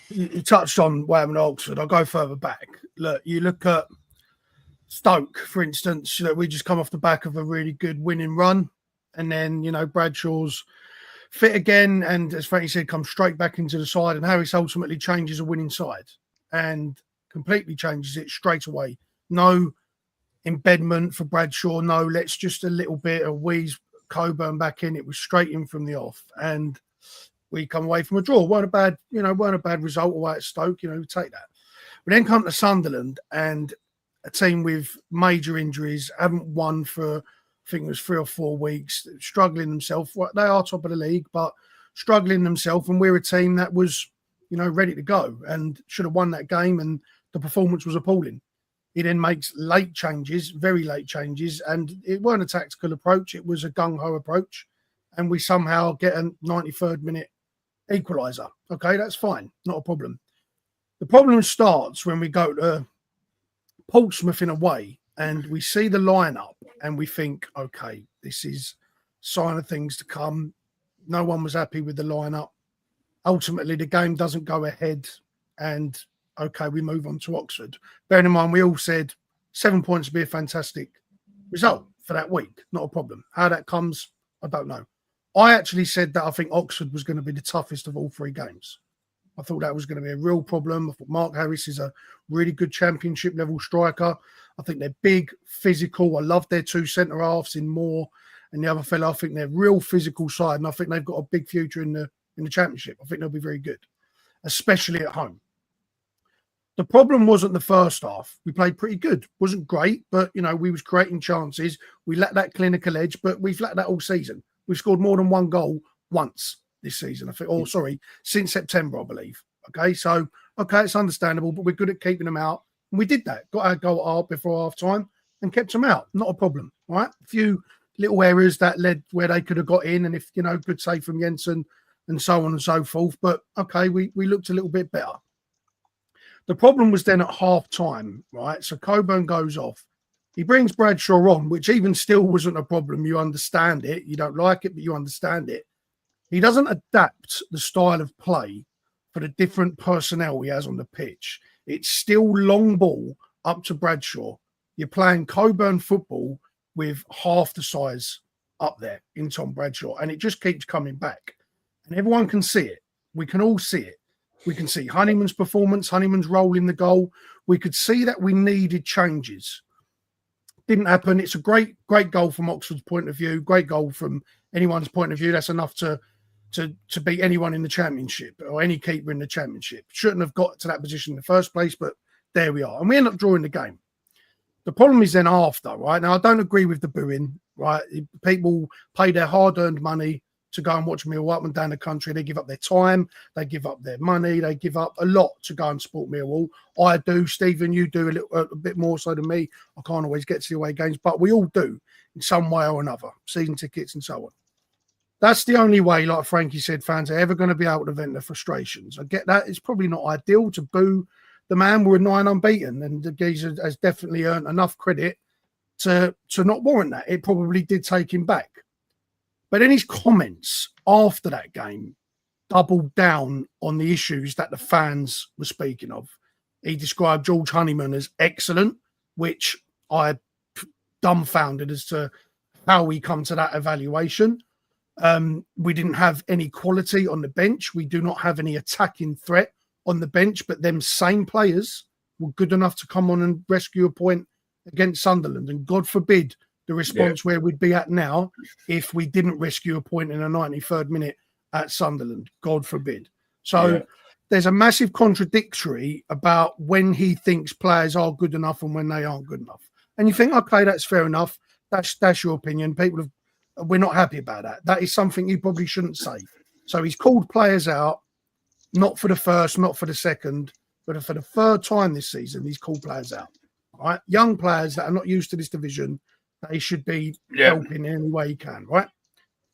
you touched on Wham and Oxford. I'll go further back. Look, you look at Stoke, for instance. We just come off the back of a really good winning run, and then Bradshaw's fit again, and as Frankie said, comes straight back into the side. And Harris ultimately changes a winning side and completely changes it straight away. No embedment for Bradshaw. No, let's just a little bit of wheeze Coburn back in. It was straight in from the off, and we come away from a draw. weren't a bad result away at Stoke. We take that. We then come to Sunderland, and a team with major injuries, haven't won for, I think it was 3 or 4 weeks, struggling themselves. Well, they are top of the league, but struggling themselves, and we're a team that was, ready to go and should have won that game, and the performance was appalling. He then makes late changes, very late changes, and it weren't a tactical approach. It was a gung-ho approach, and we somehow get a 93rd minute equaliser. Okay, that's fine. Not a problem. The problem starts when we go to Portsmouth in a way, and we see the lineup, and we think, okay, this is sign of things to come. No one was happy with the lineup. Ultimately, the game doesn't go ahead, and okay, we move on to Oxford. Bearing in mind, we all said 7 points would be a fantastic result for that week. Not a problem. How that comes, I don't know. I actually said that I think Oxford was going to be the toughest of all 3 games. I thought that was going to be a real problem. I thought Mark Harris is a really good championship level striker. I think they're big, physical. I love their 2 centre halves in Moore and the other fella. I think they're real physical side, and I think they've got a big future in the championship. I think they'll be very good, especially at home. The problem wasn't the first half. We played pretty good. Wasn't great, but, we was creating chances. We lacked that clinical edge, but we've lacked that all season. We've scored more than 1 goal once this season, I think. Since September, I believe. Okay, so, it's understandable, but we're good at keeping them out. And we did that. Got our goal at half before half-time and kept them out. Not a problem, all right? A few little areas that led where they could have got in, and if, good save from Jensen and so on and so forth. But, okay, we looked a little bit better. The problem was then at half time, right? So Coburn goes off. He brings Bradshaw on, which even still wasn't a problem. You understand it. You don't like it, but you understand it. He doesn't adapt the style of play for the different personnel he has on the pitch. It's still long ball up to Bradshaw. You're playing Coburn football with half the size up there in Tom Bradshaw, and it just keeps coming back. And everyone can see it. We can all see it. We can see Honeyman's performance, Honeyman's role in the goal. We could see that we needed changes. Didn't happen. It's a great goal from Oxford's point of view. Great goal from anyone's point of view. That's enough to beat anyone in the championship or any keeper in the championship. Shouldn't have got to that position in the first place, but there we are. And we end up drawing the game. The problem is then after, right? Now, I don't agree with the booing, right? People pay their hard-earned money to go and watch Millwall up and down the country. They give up their time, they give up their money, they give up a lot to go and support Millwall. I do, Stephen, you do a bit more so than me. I can't always get to the away games, but we all do in some way or another, season tickets and so on. That's the only way, like Frankie said, fans are ever going to be able to vent their frustrations. I get that. It's probably not ideal to boo the man. We're 9 unbeaten, and the geezer has definitely earned enough credit to not warrant that. It probably did take him back. But then his comments after that game doubled down on the issues that the fans were speaking of. He described George Honeyman as excellent, which I dumbfounded as to how we come to that evaluation. We didn't have any quality on the bench. We do not have any attacking threat on the bench, but them same players were good enough to come on and rescue a point against Sunderland. And God forbid the response where we'd be at now if we didn't rescue a point in a 93rd minute at Sunderland. God forbid. So there's a massive contradictory about when he thinks players are good enough and when they aren't good enough. And you think, okay, that's fair enough. That's your opinion. We're not happy about that. That is something you probably shouldn't say. So he's called players out, not for the first, not for the second, but for the third time this season, he's called players out. Right, young players that are not used to this division, they should be helping in any way he can. Right,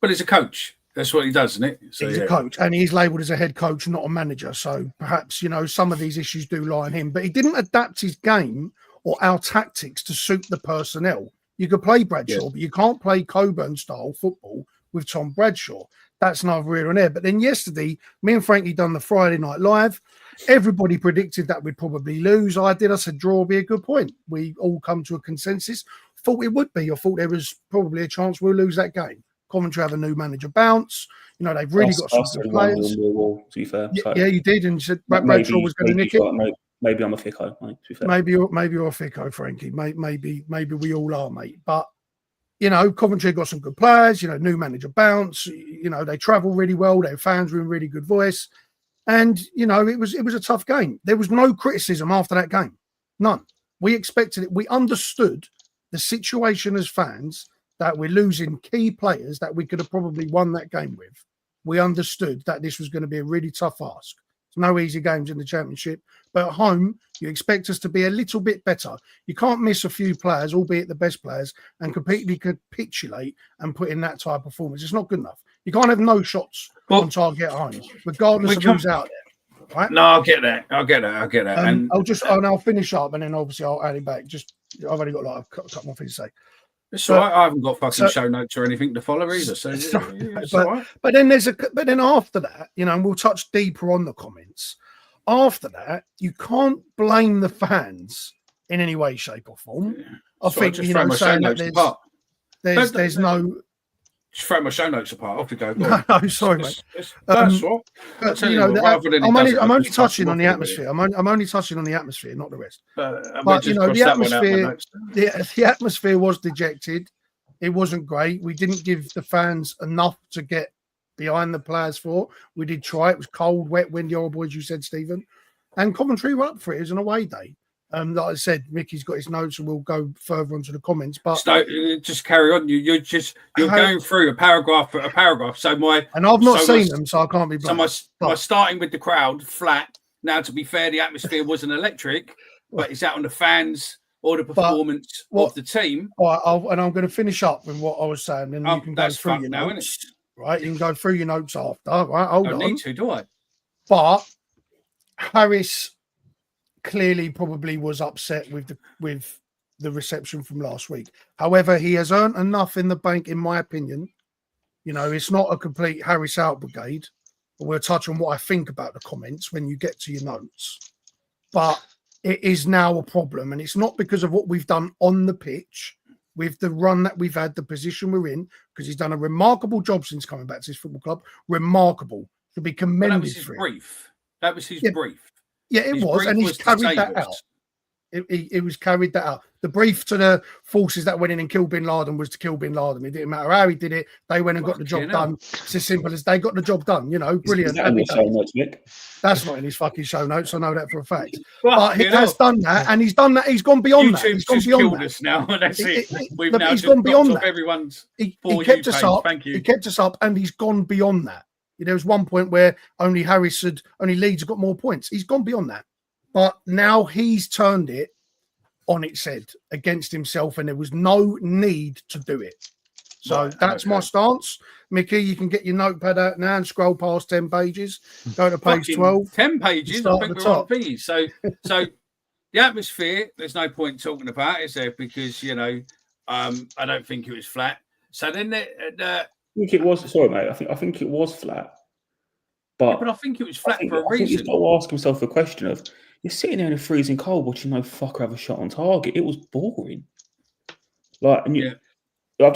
but he's a coach. That's what he does, isn't it? So, he's a coach, and he's labelled as a head coach, not a manager. So perhaps some of these issues do lie on him. But he didn't adapt his game or our tactics to suit the personnel. You could play Bradshaw, but you can't play Coburn style football with Tom Bradshaw. That's neither here nor there. But then yesterday, me and Frankie done the Friday Night Live. Everybody predicted that we'd probably lose. I said draw would be a good point. We all come to a consensus. Thought it would be. I thought there was probably a chance we'll lose that game. Coventry have a new manager bounce. They've really got some good players. To be fair. Yeah, you did. And you said Bradshaw was going to nick it. Maybe I'm a Thicko, mate, to be fair. Maybe you're a Thicko, Frankie. Maybe we all are, mate. But Coventry got some good players. New manager bounce. They travel really well. Their fans were in really good voice, and it was a tough game. There was no criticism after that game, none. We expected it. We understood the situation as fans that we're losing key players that we could have probably won that game with. We understood that this was going to be a really tough ask. There's no easy games in the Championship, but at home, you expect us to be a little bit better. You can't miss a few players, albeit the best players, and completely capitulate and put in that type of performance. It's not good enough. You can't have no shots on target at home, regardless of who's out there. Right? No, I get that. And I'll finish up, and then obviously I'll add it back. I've only got a couple more things to say. It's all right. I haven't got fucking show notes or anything to follow either. So but then after that, and we'll touch deeper on the comments. After that, you can't blame the fans in any way, shape, or form. Yeah. I think saying that there's no. Just throw my show notes apart. Off to go. No, sorry, mate. That's what. I'm only touching on the atmosphere. I'm only touching on the atmosphere, not the rest. But the atmosphere, the atmosphere was dejected. It wasn't great. We didn't give the fans enough to get behind the players for. We did try. It was cold, wet, windy, horrible, as you said, Stephen. And Coventry were up for it. It was an away day. Like I said, Mickey's got his notes, and we'll go further onto the comments. But just carry on. You're going through a paragraph. So I've not seen them, so I can't be blamed. So my starting with the crowd flat. Now, to be fair, the atmosphere wasn't electric, but it's out on the fans or the performance of the team. All right, and I'm going to finish up with what I was saying, and you can go through your notes. Right, you can go through your notes after. Right, hold on. I don't need to, do I? But Harris clearly probably was upset with the reception from last week. However, he has earned enough in the bank, in my opinion. It's not a complete Harris out brigade. But we'll touch on what I think about the comments when you get to your notes. But it is now a problem, and it's not because of what we've done on the pitch with the run that we've had, the position we're in, because he's done a remarkable job since coming back to this football club. Remarkable. To be commended for it. That was his brief. Yeah, it was, and he's carried that out. It was carried that out. The brief to the forces that went in and killed Bin Laden was to kill Bin Laden. It didn't matter how he did it. They went and got the job done. It's as simple as they got the job done. Brilliant. That's not in his fucking show notes. I know that for a fact. But he has done that, and he's done that. He's gone beyond that. He's gone beyond that. Us now. That's it. We've now he's gone beyond that. Everyone's he kept us up. Thank you. He kept us up, and he's gone beyond that. There was one point where only Leeds had got more points. He's gone beyond that. But now he's turned it on its head against himself, and there was no need to do it. So that's my stance. Mickey, you can get your notepad out now and scroll past 10 pages. Go to page 12. 10 pages? I think we're on these. So the atmosphere, there's no point talking about, is there? Because, I don't think it was flat. So then I think it was. Sorry, mate. I think it was flat, but I think it was flat for a reason. I think he's got to ask himself the question of: you're sitting there in a freezing cold, watching no fucker have a shot on target. It was boring. I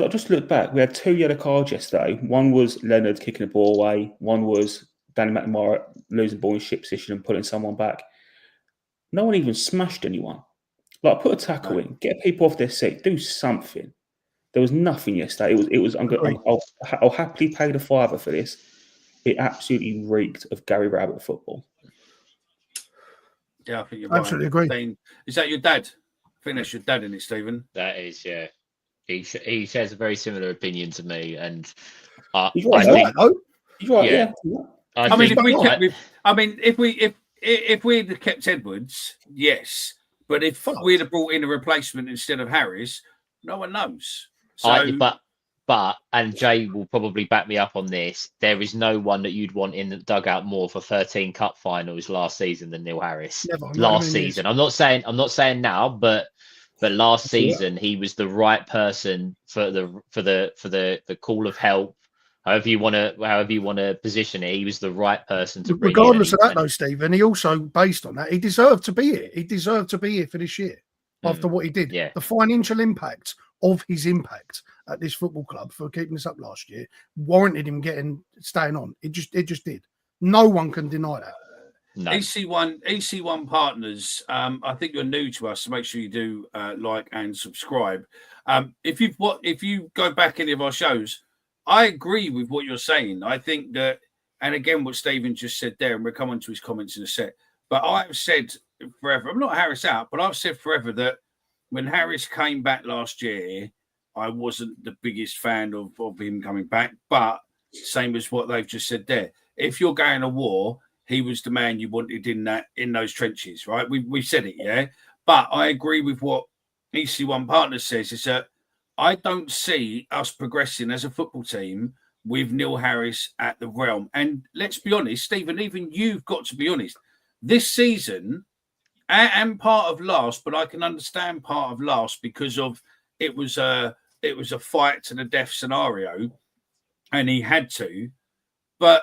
just looked back. We had 2 yellow cards yesterday. One was Leonard kicking the ball away. One was Danny McNamara losing the ball in ship position and putting someone back. No one even smashed anyone. Put a tackle in, get people off their seat, do something. There was nothing yesterday. I'll happily pay the £5 for this. It absolutely reeked of Gary Rabbit football. Yeah, I think you're right. Absolutely agree. Dean, is that your dad? I think that's your dad, isn't it, Stephen? That is, yeah. He shares a very similar opinion to me, and He's I right, think, though. He's right, yeah. yeah. I mean, think- if we'd have kept Edwards, yes. But if we'd have brought in a replacement instead of Harris, no one knows. So, but and Jay will probably back me up on this. There is no one that you'd want in the dugout more for 13 cup finals last season than Neil Harris. Never, last season. I'm not saying now, but last season he was the right person for the call of help. However you want to position it, he was the right person to bring. Regardless of that, though, Stephen, he also, based on that, he deserved to be here. He deserved to be here for this year after what he did. Yeah. The financial impact of his impact at this football club for keeping us up last year warranted him staying on. It just did. No one can deny that. No. EC1 partners. I think you're new to us, so make sure you do like and subscribe. If you go back any of our shows, I agree with what you're saying. I think that, and again, what Stephen just said there, and we'll come on to his comments in a sec. But I've said forever, I'm not Harris out, but I've said forever that when Harris came back last year, I wasn't the biggest fan of him coming back. But same as what they've just said there, if you're going to war, he was the man you wanted in those trenches, right? We said it, yeah. But I agree with what EC1 Partners says, is that I don't see us progressing as a football team with Neil Harris at the realm. And let's be honest, Stephen, even you've got to be honest. This season, and part of last, but I can understand part of last because of it was a fight to the death scenario, and he had to. But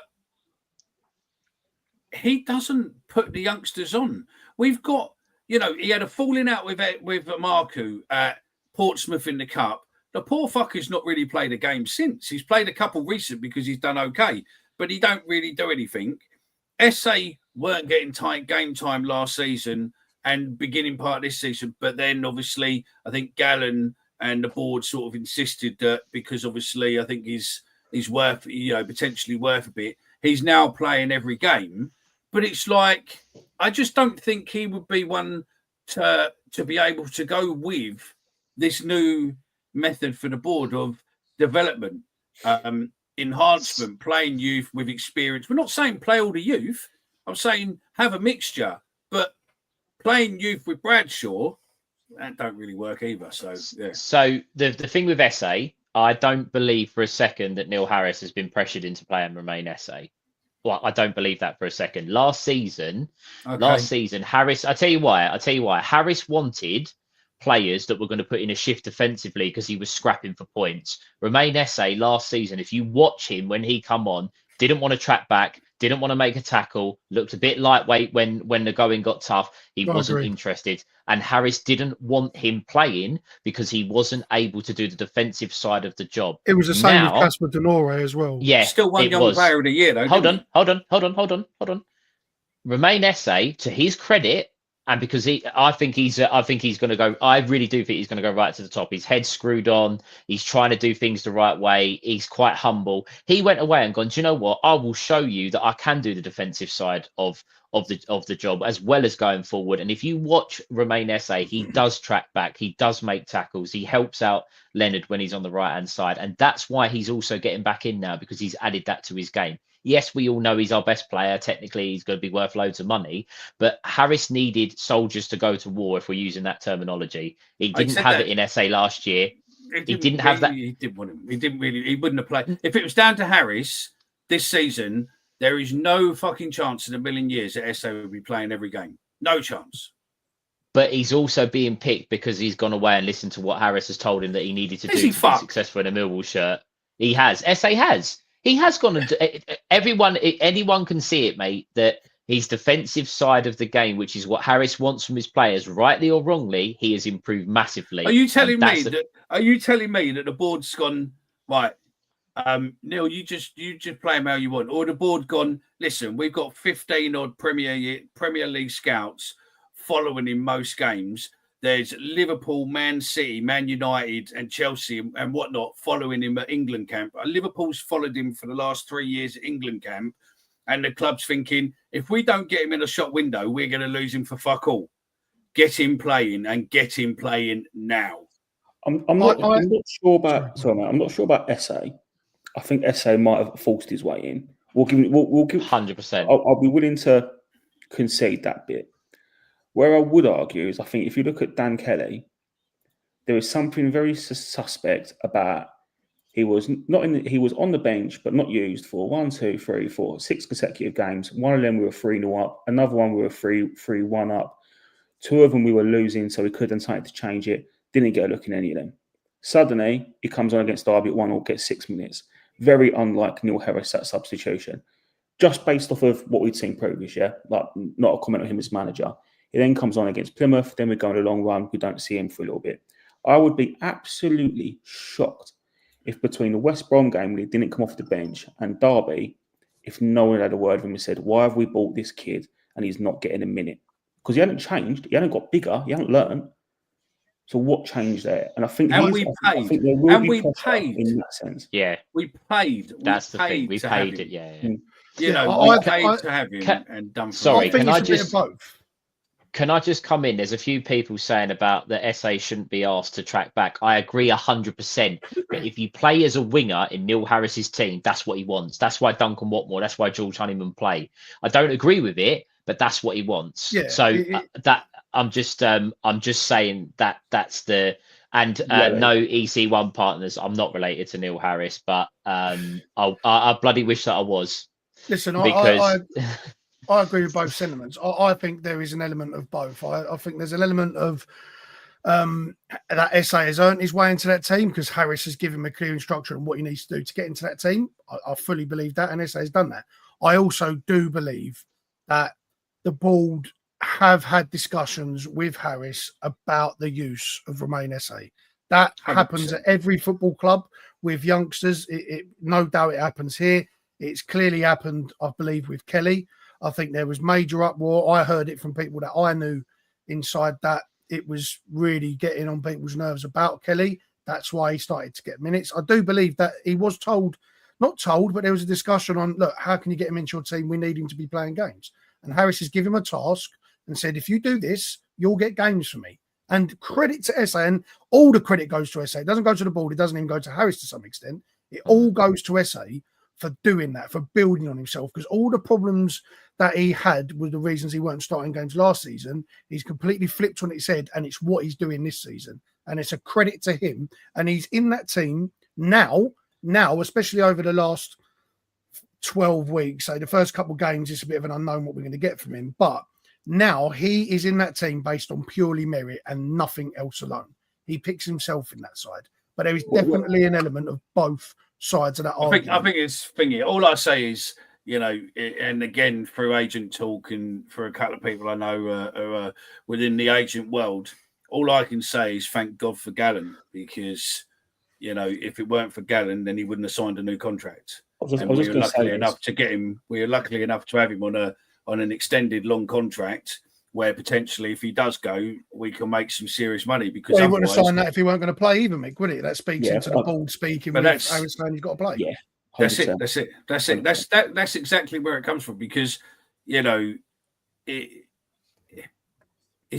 he doesn't put the youngsters on. We've got, he had a falling out with Marku at Portsmouth in the Cup. The poor fucker's not really played a game since. He's played a couple recent because he's done okay, but he don't really do anything. SA weren't getting tight game time last season and beginning part of this season, but then obviously I think Gallen and the board sort of insisted that because obviously I think he's worth, potentially worth a bit. He's now playing every game, but it's like I just don't think he would be one to be able to go with this new method for the board of development, enhancement, playing youth with experience. We're not saying play all the youth. I'm saying have a mixture, but playing youth with Bradshaw, that don't really work either. So, yeah. So the thing with SA, I don't believe for a second that Neil Harris has been pressured into playing Remain SA. Well, I don't believe that for a second. Last season, Harris, I tell you why. Harris wanted players that were going to put in a shift defensively because he was scrapping for points. Remain SA last season, if you watch him when he come on, didn't want to track back, didn't want to make a tackle, looked a bit lightweight when the going got tough. He wasn't interested. And Harris didn't want him playing because he wasn't able to do the defensive side of the job. It was the same with Casper Denore as well. Yeah, still one young player of the year though. Hold on. Remain SA, to his credit, and because I think he's going to go. I really do think he's going to go right to the top. His head's screwed on. He's trying to do things the right way. He's quite humble. He went away and gone, do you know what? I will show you that I can do the defensive side of the job as well as going forward. And if you watch Remain SA, he does track back. He does make tackles. He helps out Leonard when he's on the right hand side, and that's why he's also getting back in now because he's added that to his game. Yes, we all know he's our best player. Technically, he's going to be worth loads of money. But Harris needed soldiers to go to war, if we're using that terminology. He didn't have it in SA last year. He didn't have that. He didn't want him. He wouldn't have played. If it was down to Harris this season, there is no fucking chance in a million years that SA would be playing every game. No chance. But he's also being picked because he's gone away and listened to what Harris has told him that he needed to do to be successful in a Millwall shirt. He has. SA has. He has gone and anyone can see it, mate, that his defensive side of the game, which is what Harris wants from his players, rightly or wrongly, he has improved massively. Are you telling me that the board's gone, right, Neil, you just play him how you want, or the board gone, listen, we've got 15 odd Premier League scouts following in most games. There's Liverpool, Man City, Man United, and Chelsea and whatnot following him at England camp. Liverpool's followed him for the last 3 years at England camp, and the club's thinking, if we don't get him in a shop window, we're going to lose him for fuck all. Get him playing and get him playing now. I'm not sure about. Sorry, mate, I'm not sure about SA. I think SA might have forced his way in. We'll give. 100%. I'll be willing to concede that bit. Where I would argue is, I think if you look at Dan Kelly, there is something very suspect about. He was on the bench, but not used for 1, 2, 3, 4, 6 consecutive games. One of them we were 3-0 up. Another one we were 3-1 up. 2 of them we were losing, so we couldn't decide to change it. Didn't get a look in any of them. Suddenly, he comes on against Derby at 1-0, gets 6 minutes. Very unlike Neil Harris, that substitution. Just based off of what we'd seen previous, yeah? Like, not a comment on him as manager. He then comes on against Plymouth. Then we go on a long run. We don't see him for a little bit. I would be absolutely shocked if between the West Brom game when he didn't come off the bench and Derby, if no one had a word with him and said, why have we bought this kid and he's not getting a minute? Because he hadn't changed. He hadn't got bigger. He hadn't learned. So what changed there? And I think we paid in that sense. Yeah, we paid. That's the thing. We paid it. Yeah. You know, we paid to have him and done. Sorry, can I just come in? There's a few people saying about that SA shouldn't be asked to track back. I agree 100%. But if you play as a winger in Neil Harris's team, that's what he wants. That's why Duncan Watmore. That's why George Honeyman play. I don't agree with it, but that's what he wants. Yeah, so that I'm just saying that that's the and no EC1 partners. I'm not related to Neil Harris, but I bloody wish that I was. Listen, because I agree with both sentiments. I think there is an element of both. I think there's an element of that SA has earned his way into that team because Harris has given him a clear instruction on what he needs to do to get into that team. I fully believe that, and SA has done that. I also do believe that the board have had discussions with Harris about the use of Remain SA. That 100%. Happens at every football club with youngsters. No doubt it happens here. It's clearly happened, I believe, with Kelly. I think there was major uproar. I heard it from people that I knew inside that it was really getting on people's nerves about Kelly. That's why he started to get minutes. I do believe that he was not told, but there was a discussion on, look, how can you get him into your team? We need him to be playing games. And Harris has given him a task and said, if you do this, you'll get games for me. And credit to SA, and all the credit goes to SA. It doesn't go to the board. It doesn't even go to Harris to some extent. It all goes to SA for doing that, for building on himself, because all the problems that he had were the reasons he weren't starting games last season. He's completely flipped on its head, and it's what he's doing this season. And it's a credit to him. And he's in that team now, especially over the last 12 weeks. So the first couple of games, it's a bit of an unknown what we're going to get from him. But now he is in that team based on purely merit and nothing else alone. He picks himself in that side. But there is definitely an element of both sides of that argument. I think it's thingy. All I say is, you know, and again, through agent talk and for a couple of people I know who are within the agent world, all I can say is thank God for Gallen, because, you know, if it weren't for Gallen, then he wouldn't have signed a new contract. We were lucky enough to get him. We were lucky enough to have him on an extended long contract, where potentially, if he does go, we can make some serious money. Because he wouldn't have signed that if he weren't going to play either, Mick, would he? That speaks into the board speaking. But that's Harris saying he's got to play. Yeah, 100%. That's it. That's exactly where it comes from. Because, you know, it's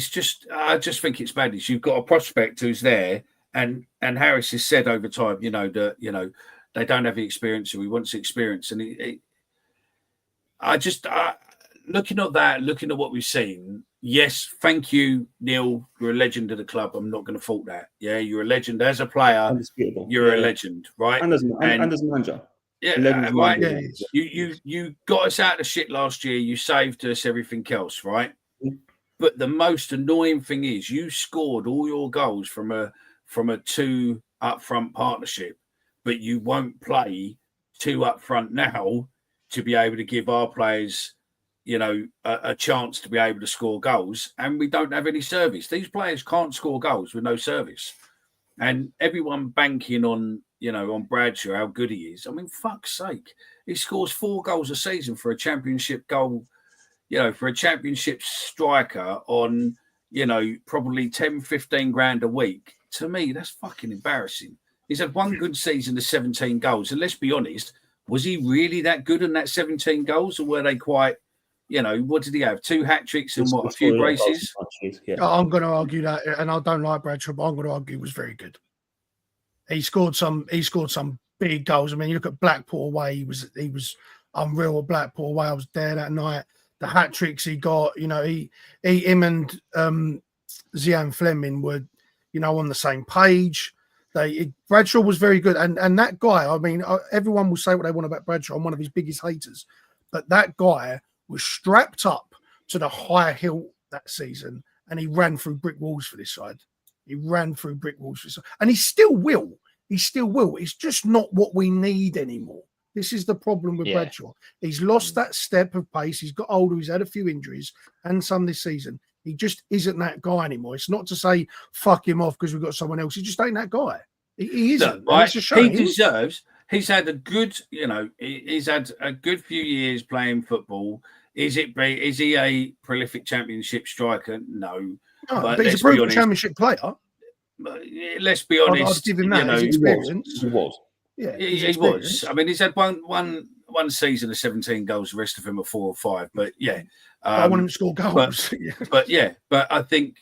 just, I just think it's madness. You've got a prospect who's there, and Harris has said over time, you know, that, you know, they don't have the experience, and he wants the experience. And looking at that, looking at what we've seen, yes, thank you, Neil. You're a legend of the club. I'm not going to fault that. Yeah, you're a legend as a player. You're a legend, right? And as a manager. Yeah, right. You got us out of shit last year. You saved us, everything else, right? Mm-hmm. But the most annoying thing is you scored all your goals from a 2 up front partnership, but you won't play 2 up front now to be able to give our players, you know, a chance to be able to score goals, and we don't have any service. These players can't score goals with no service, and everyone banking on, you know, on Bradshaw, how good he is. I mean, fuck's sake, he scores 4 goals a season for a championship goal, you know, for a championship striker on, you know, probably 10, 15 grand a week. To me, that's fucking embarrassing. He's had one good season of 17 goals, and let's be honest, Was he really that good in that 17 goals, or were they quite, what did he have? 2 hat-tricks and a few braces? Yeah. I'm going to argue that, and I don't like Bradshaw, but I'm going to argue he was very good. He scored some big goals. I mean, you look at Blackpool away, he was unreal at Blackpool away. I was there that night. The hat tricks he got, him and Zian Fleming were, on the same page. Bradshaw was very good, and that guy. I mean, everyone will say what they want about Bradshaw. I'm one of his biggest haters, but that guy was strapped up to the high hill that season, and he ran through brick walls for this side. He ran through brick walls for this side, and he still will. He still will. It's just not what we need anymore. This is the problem with Bradshaw. He's lost that step of pace. He's got older. He's had a few injuries and some this season. He just isn't that guy anymore. It's not to say fuck him off because we've got someone else. He just ain't that guy. He isn't. Look, it's a shame. He deserves. He's had a good, he's had a good few years playing football. Is he a prolific championship striker? No. But he's a proven championship player. Let's be honest. I'd give him that. His experience. He was. Yeah, he was. I mean, he's had one season of 17 goals. The rest of him are 4 or 5. But yeah, I want him to score goals. But I think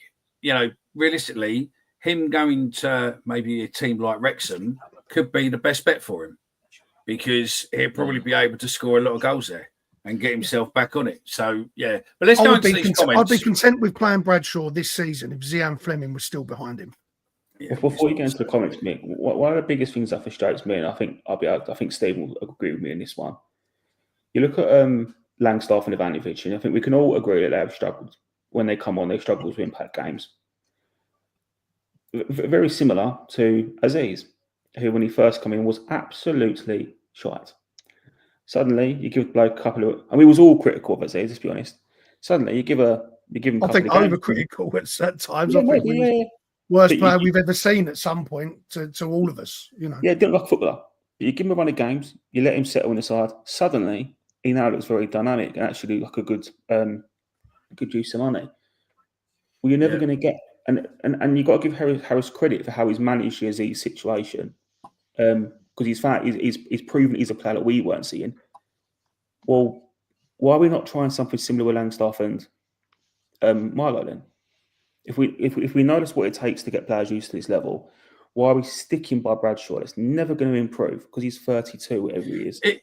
realistically, him going to maybe a team like Wrexham could be the best bet for him because he'll probably be able to score a lot of goals there and get himself back on it. So yeah, but let's go into these comments. I'd be content with playing Bradshaw this season if Zian Fleming was still behind him. Yeah. Before you get into the comments, Mick, one of the biggest things that frustrates me, and I think Stephen will agree with me in this one. You look at Langstaff and Ivanovic, and I think we can all agree that they have struggled when they come on. They struggle to impact games. Very similar to Aziz, who when he first came in was absolutely shite. Suddenly, you give the bloke a couple of, and we was all critical of Aziz. Let's be honest. Suddenly, you give him. I think overcritical at certain times. Yeah, I think worst player we've ever seen at some point to all of us, Yeah, didn't like a footballer. But you give him a run of games, you let him settle on the side. Suddenly, he now looks very dynamic and actually like a good use of money. Well, you're never going to get, and you got to give Harris credit for how he's managed his situation, because he's proven he's a player that we weren't seeing. Well, why are we not trying something similar with Langstaff and Milo then? If we notice what it takes to get players used to this level, why are we sticking by Bradshaw? It's never going to improve because he's 32, whatever he is. It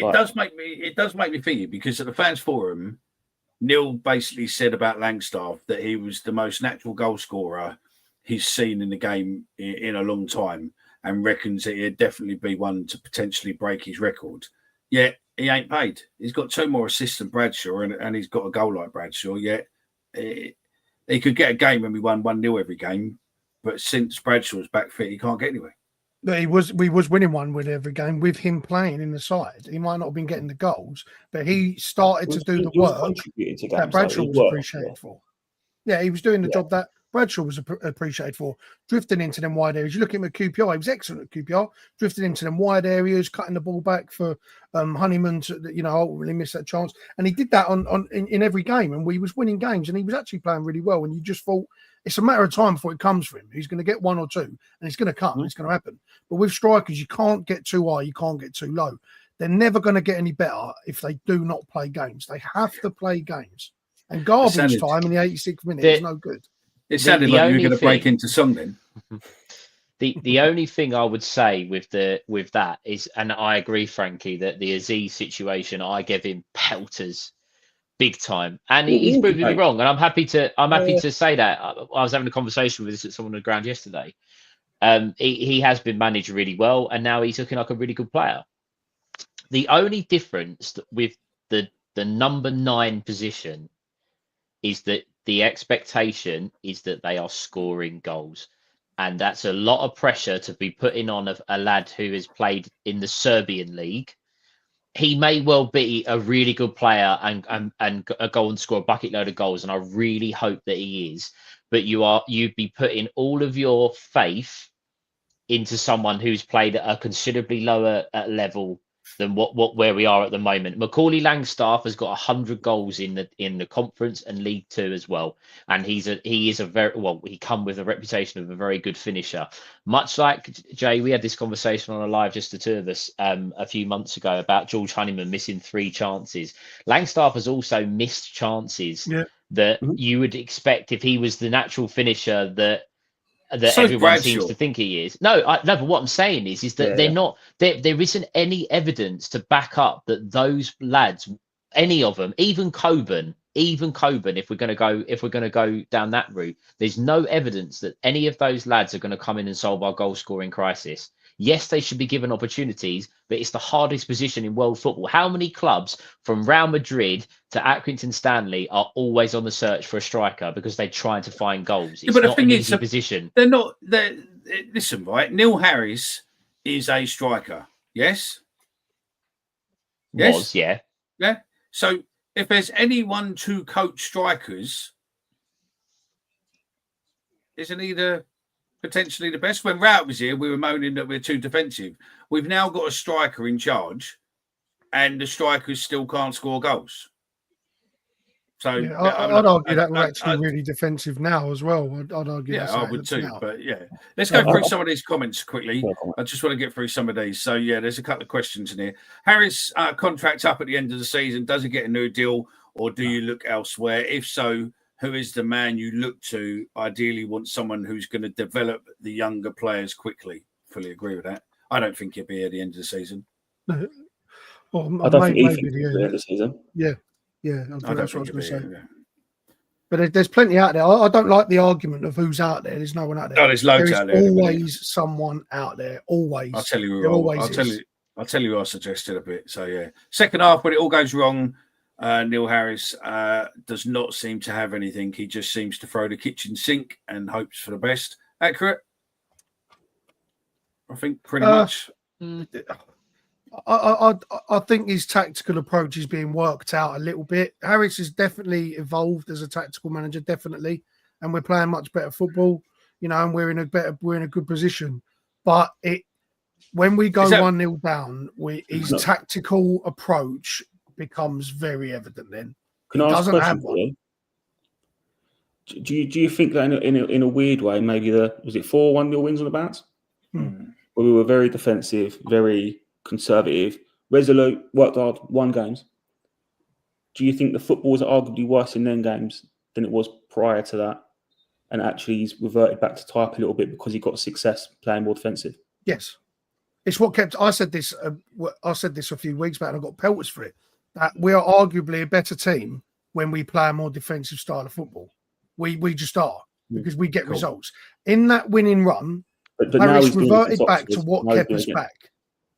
does make me think, because at the fans forum, Neil basically said about Langstaff that he was the most natural goal scorer he's seen in the game in a long time, and reckons that he'd definitely be one to potentially break his record. Yet he ain't paid. He's got 2 more assists than Bradshaw, and he's got a goal like Bradshaw. Yet he could get a game when we won 1-0 every game, but since Bradshaw's back fit, he can't get anywhere. We was winning 1-1 every game with him playing in the side. He might not have been getting the goals, but he started to do the work that Bradshaw was appreciated for. Yeah, he was doing the job that Bradshaw was appreciated for, drifting into them wide areas. You look at him at QPR, he was excellent at QPR, drifting into them wide areas, cutting the ball back for Honeyman to, ultimately miss that chance. And he did that in every game, and we was winning games, and he was actually playing really well. And you just thought, it's a matter of time before it comes for him. He's going to get 1 or 2, and it's going to come. It's going to happen. But with strikers, you can't get too high, you can't get too low. They're never going to get any better if they do not play games. They have to play games. And garbage time in the 86th minute is no good. It sounded like you were going to break into song then. The only thing I would say with that is, and I agree, Frankie, that the Aziz situation, I give him pelters big time, and he's proving me wrong. And I'm happy to say that. I was having a conversation with someone on the ground yesterday. He has been managed really well, and now he's looking like a really good player. The only difference with the number 9 position is that the expectation is that they are scoring goals. And that's a lot of pressure to be putting on a lad who has played in the Serbian league. He may well be a really good player and go and score a bucket load of goals. And I really hope that he is. But you'd be putting all of your faith into someone who's played at a considerably lower level than where we are at the moment. Macaulay Langstaff has got 100 goals in the conference and League Two as well, and he is a very he come with a reputation of a very good finisher. Much like Jay, we had this conversation on a live, just the two of us, a few months ago about George Honeyman missing 3 chances. Langstaff has also missed chances that you would expect if he was the natural finisher that So everyone Bradshaw. seems to think he is. No, but what I'm saying is that they're not. There isn't any evidence to back up that those lads, any of them, even Coburn, if we're going to go down that route, there's no evidence that any of those lads are going to come in and solve our goal scoring crisis. Yes, they should be given opportunities, but it's the hardest position in world football. How many clubs from Real Madrid to Accrington Stanley are always on the search for a striker because they're trying to find goals? It's not an easy position. They're not. Listen, right? Neil Harris is a striker. Yes. Was, yeah. Yeah. So if there's anyone to coach strikers, isn't he potentially the best? When Rout was here, we were moaning that we're too defensive. We've now got a striker in charge, and the strikers still can't score goals. So I'd argue that we're actually really defensive now as well. I'd argue. Yeah, I would too. Now. But yeah, let's go through some of these comments quickly. I just want to get through some of these. So yeah, there's a couple of questions in here. Harris contract up at the end of the season. Does he get a new deal, or do you look elsewhere? If so, who is the man you look to? Ideally, want someone who's going to develop the younger players quickly. Fully agree with that. I don't think he'll be at the end of the season. Well, I don't think he thinks he'll be at the end of the season. Yeah, that's what I was going to say. Yeah. But there's plenty out there. I don't like the argument of who's out there. There's no one out there. No, there's loads out there. Always someone out there. Always. I'll tell you who I'll tell you who I suggested a bit. So yeah, second half when it all goes wrong, Neil Harris does not seem to have anything. He just seems to throw the kitchen sink and hopes for the best. Accurate? I think pretty much. I think his tactical approach is being worked out a little bit. Harris has definitely evolved as a tactical manager, definitely, and we're playing much better football, and we're in a good position. But when we go 1-0 down, his tactical approach becomes very evident. Then can I ask a question for you? Do you think that in a weird way, maybe was it 4-1-0 wins on the bounce? Where we were very defensive, very conservative, resolute, worked hard, won games. Do you think the football was arguably worse in them games than it was prior to that? And actually he's reverted back to type a little bit because he got success playing more defensive? Yes. It's what kept... I said this a few weeks back and I got pelters for it. That we are arguably a better team when we play a more defensive style of football. We just are, because we get results. In that winning run, but Harris reverted back to what kept us back.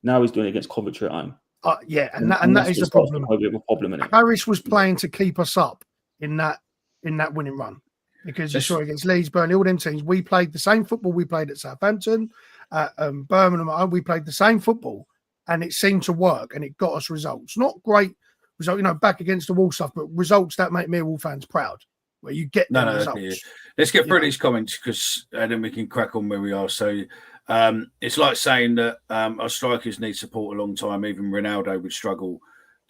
Now he's doing it against Coventry at home. And that is the problem. In it. Harris was playing to keep us up in that winning run, because you saw against Leeds, Burnley, all them teams. We played the same football we played at Southampton, Birmingham. We played the same football, and it seemed to work, and it got us results. Not great results, back against the wall stuff, but results that make Millwall fans proud. Where you get results. Let's get through these comments because then we can crack on where we are. So it's like saying that our strikers need support a long time. Even Ronaldo would struggle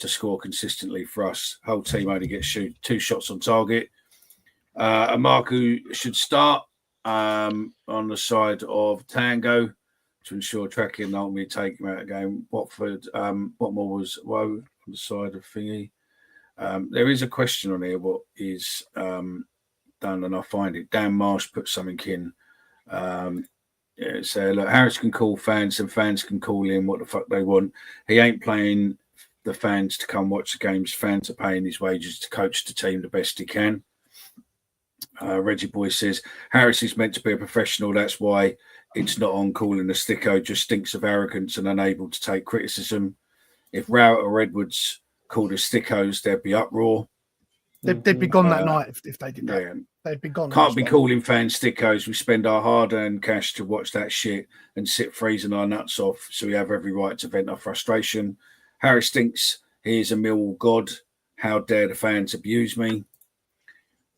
to score consistently for us. Whole team only gets 2 shots on target. Marku should start on the side of Tango to ensure tracking and ultimately take him out of the game. Watford, what more was Woe on the side of Thingy? There is a question on here. What is done? And I'll find it. Dan Marsh put something in. So look, Harris can call fans and fans can call him what the fuck they want. He ain't playing the fans to come watch the games. Fans are paying his wages to coach the team the best he can. Reggie Boy says Harris is meant to be a professional. That's why it's not on calling the Thicko. Just stinks of arrogance and unable to take criticism. If Rowett or Edwards called us Thickos, there'd be uproar. They'd be gone that night if they did that. Yeah. They'd be gone. Can't be calling fans Thickos. We spend our hard-earned cash to watch that shit and sit freezing our nuts off, so we have every right to vent our frustration. Harris thinks he is a Millwall god. How dare the fans abuse me?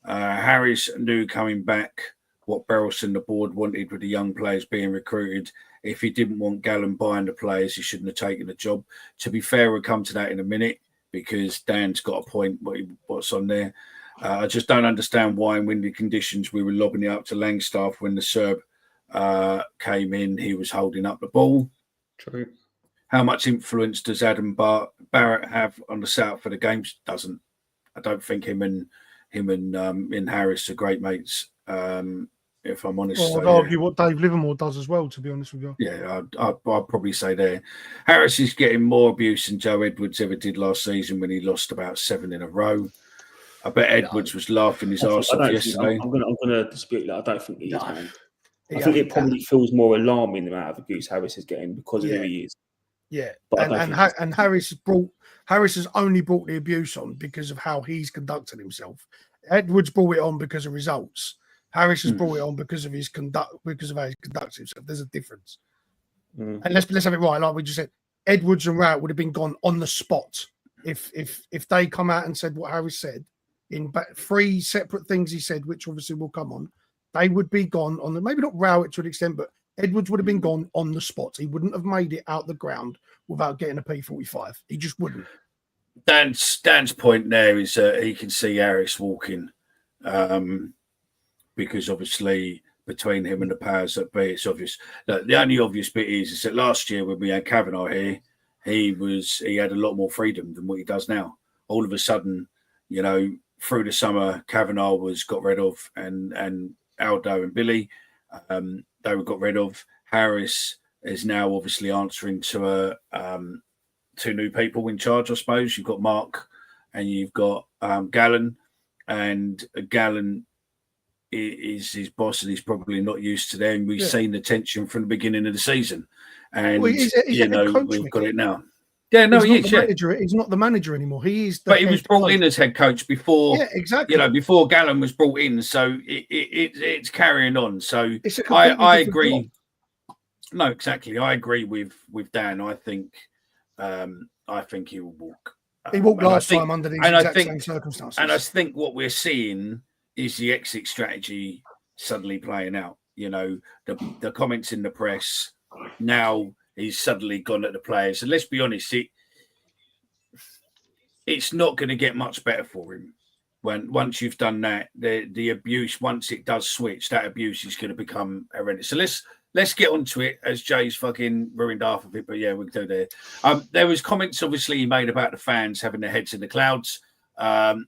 Harris knew coming back what Berylson and the board wanted with the young players being recruited. If he didn't want Gallen buying the players, he shouldn't have taken the job. To be fair, we'll come to that in a minute because Dan's got a point what's on there. I just don't understand why in windy conditions we were lobbing it up to Langstaff when the Serb came in. He was holding up the ball. True. How much influence does Adam Barrett have on the setup for the games? Doesn't. I don't think him and Harris are great mates. If I'm honest, Well, I'd argue what Dave Livermore does as well. To be honest with you, yeah, I'd probably say there. Harris is getting more abuse than Joe Edwards ever did last season when he lost about 7 in a row. I bet Edwards was laughing his arse off yesterday. I'm going to dispute that. I don't think he is, man. I Yeah, think it probably feels more alarming the amount of abuse Harris is getting because of who he is. Yeah, But and Harris has only brought the abuse on because of how he's conducted himself. Edwards brought it on because of results. Harris has brought it on because of his because of how he conducts himself. There's a difference. And let's have it right, like we just said. Edwards and Rout would have been gone on the spot if they come out and said what Harris said in 3 separate things he said, which obviously will come on. They would be gone on the maybe not Rowett to an extent, but Edwards would have been gone on the spot. He wouldn't have made it out the ground without getting a P45. He just wouldn't. Dan's point there is he can see Harris walking because obviously between him and the powers that be, it's obvious. The only obvious bit is that last year when we had Kavanagh here, he had a lot more freedom than what he does now. All of a sudden, through the summer, Kavanagh got rid of, and Aldo and Billy, they were got rid of. Harris is now obviously answering to 2 new people in charge, I suppose. You've got Mark and you've got Gallen, and Gallen is his boss, and he's probably not used to them. We've seen the tension from the beginning of the season, and he's we've got it now. Yeah, no, he is. He's not the manager anymore. He is. But he was brought in as head coach before. Yeah, exactly. Before Gallen was brought in, so it's carrying on. So I agree. Job. No, exactly. I agree with Dan. I think he will walk. He walked last time under these same circumstances. And I think what we're seeing is the exit strategy suddenly playing out. The comments in the press now. He's suddenly gone at the players. And let's be honest, it's not going to get much better for him. Once you've done that, the abuse, once it does switch, that abuse is going to become horrendous. So let's get onto it, as Jay's fucking ruined half of it. But yeah, we'll go there. There was comments obviously he made about the fans having their heads in the clouds. Look,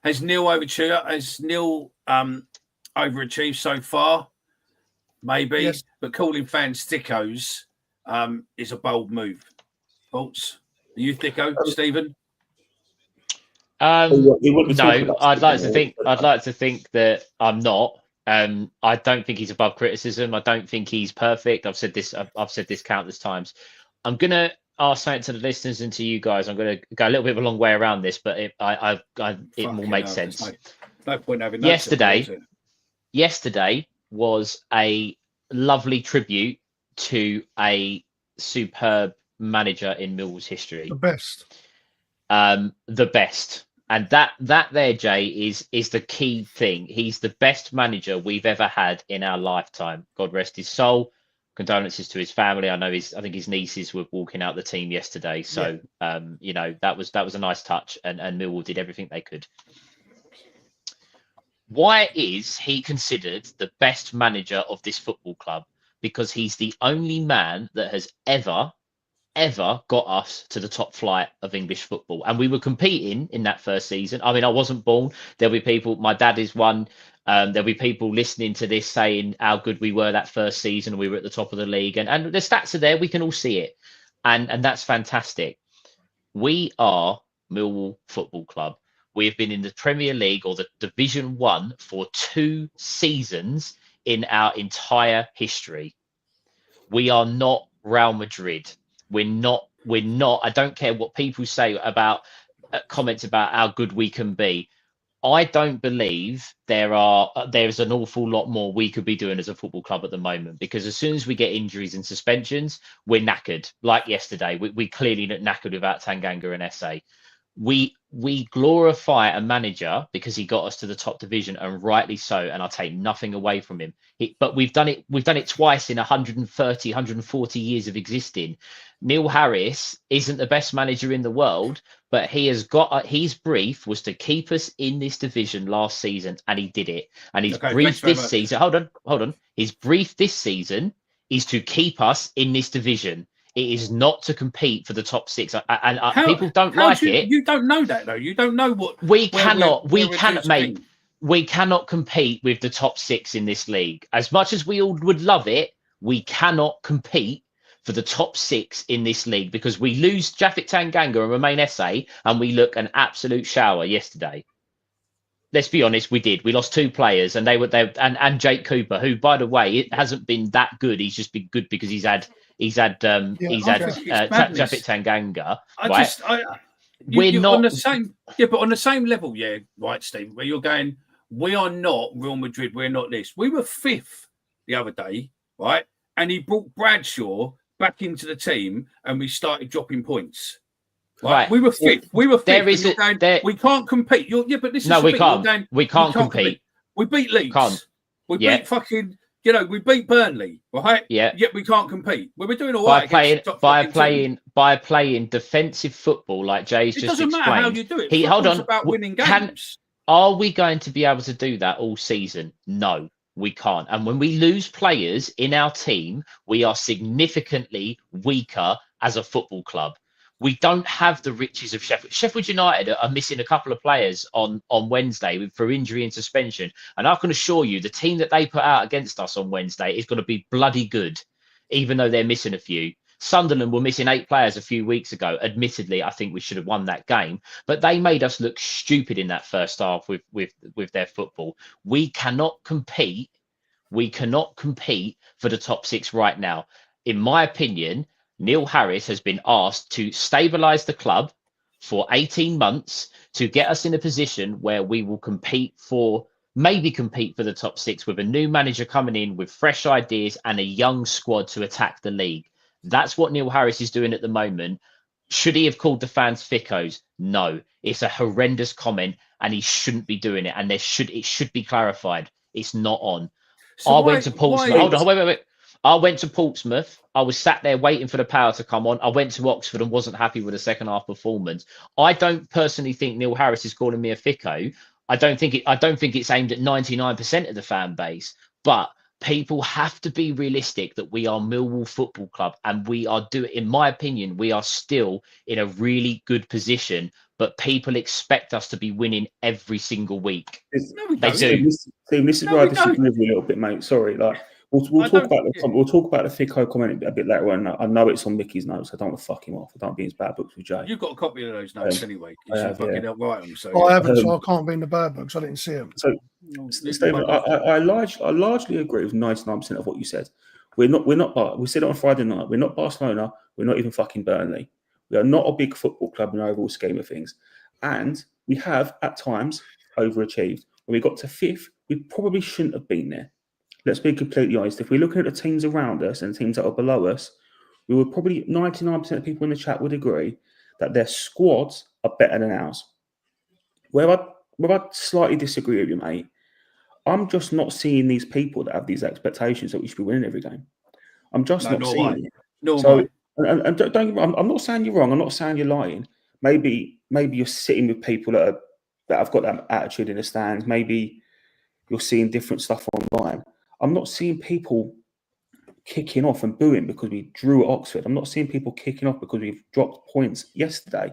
has Neil overachieved so far? Maybe, yes. But calling fans Thickos is a bold move. Thoughts? Are you Thicko, Stephen? No, I'd like to think that I'm not. I don't think he's above criticism. I don't think he's perfect. I've said this countless times. I'm gonna ask something to the listeners and to you guys. I'm gonna go a little bit of a long way around this, but it will make sense. No point having Yesterday was a lovely tribute to a superb manager in Millwall's history. The best. And that there, Jay, is the key thing. He's the best manager we've ever had in our lifetime. God rest his soul. Condolences to his family. I think his nieces were walking out the team yesterday. So that was a nice touch, and Millwall did everything they could. Why is he considered the best manager of this football club? Because he's the only man that has ever got us to the top flight of English football. And we were competing in that first season. I mean, I wasn't born. There'll be people, my dad is one. There'll be people listening to this saying how good we were that first season. We were at the top of the league. And the stats are there. We can all see it. And that's fantastic. We are Millwall Football Club. We have been in the Premier League or the Division 1 for 2 seasons in our entire history. We are not Real Madrid. We're not. I don't care what people say about comments about how good we can be. I don't believe there's an awful lot more we could be doing as a football club at the moment, because as soon as we get injuries and suspensions, we're knackered. Like yesterday, we clearly look knackered without Tanganga and SA. We we glorify a manager because he got us to the top division, and rightly so. And I'll take nothing away from him. But we've done it twice in 130, 140 years of existing. Neil Harris isn't the best manager in the world, but he has got his brief was to keep us in this division last season, and he did it. And his brief this season, hold on. His brief this season is to keep us in this division. It is not to compete for the top 6. And people don't like it. You don't know that, though. You don't know what we cannot, mate. We cannot compete with the top 6 in this league. As much as we all would love it, we cannot compete for the top 6 in this league because we lose Japhet Tanganga and Romain Esse, and we look an absolute shower yesterday. Let's be honest, we did. We lost 2 players, and and Jake Cooper, who, by the way, it hasn't been that good. He's just been good because he's had Japhet Tanganga. We're not on the same. Yeah, but on the same level, yeah, right, Steve. Where you're going, we are not Real Madrid. We're not this. We were 5th the other day, right? And he brought Bradshaw back into the team, and we started dropping points. Right, we were 5th. We were 5th. We can't compete. But this is we can't. We can't compete. We beat Leeds. We beat fucking. We beat Burnley, right? Yeah. Yet we can't compete. We're doing all right by playing defensive football, like Jay's just explained. It doesn't matter how you do it. Hold on. About winning games. Are we going to be able to do that all season? No, we can't. And when we lose players in our team, we are significantly weaker as a football club. We don't have the riches of Sheffield. Sheffield United are missing a couple of players on Wednesday for injury and suspension. And I can assure you, the team that they put out against us on Wednesday is going to be bloody good, even though they're missing a few. Sunderland were missing 8 players a few weeks ago. Admittedly, I think we should have won that game, but they made us look stupid in that first half with their football. We cannot compete. We cannot compete for the top 6 right now. In my opinion, Neil Harris has been asked to stabilise the club for 18 months to get us in a position where we will maybe compete for the top 6 with a new manager coming in with fresh ideas and a young squad to attack the league. That's what Neil Harris is doing at the moment. Should he have called the fans Thickos? No, it's a horrendous comment, and he shouldn't be doing it. And it should be clarified. It's not on. I went to Portsmouth. Hold on, wait. I went to Portsmouth. I was sat there waiting for the power to come on. I went to Oxford and wasn't happy with the second half performance. I don't personally think Neil Harris is calling me a Thicko. I don't think it's aimed at 99% of the fan base, but people have to be realistic that we are Millwall Football Club, and we are in my opinion, we are still in a really good position, but people expect us to be winning every single week. They do. Steve, this is where I disagree with you a little bit, mate. Sorry, We'll talk about the Thicko comment a bit later on. I know it's on Mickey's notes. I don't want to fuck him off. I don't be in his bad books with Jay. You've got a copy of those notes anyway. I haven't, so I can't be in the bad books. I didn't see them. So, Stephen, I largely agree with 99% of what you said. We're not. We said it on Friday night. We're not Barcelona. We're not even fucking Burnley. We are not a big football club in the overall scheme of things, and we have at times overachieved. When we got to 5th, we probably shouldn't have been there. Let's be completely honest. If we're looking at the teams around us and teams that are below us, we would probably 99% of people in the chat would agree that their squads are better than ours. Where I slightly disagree with you, mate, I'm just not seeing these people that have these expectations that we should be winning every game. I'm just not seeing it. And don't get me wrong, I'm not saying you're wrong. I'm not saying you're lying. Maybe you're sitting with people that have got that attitude in the stands. Maybe you're seeing different stuff online. I'm not seeing people kicking off and booing because we drew at Oxford. I'm not seeing people kicking off because we've dropped points yesterday.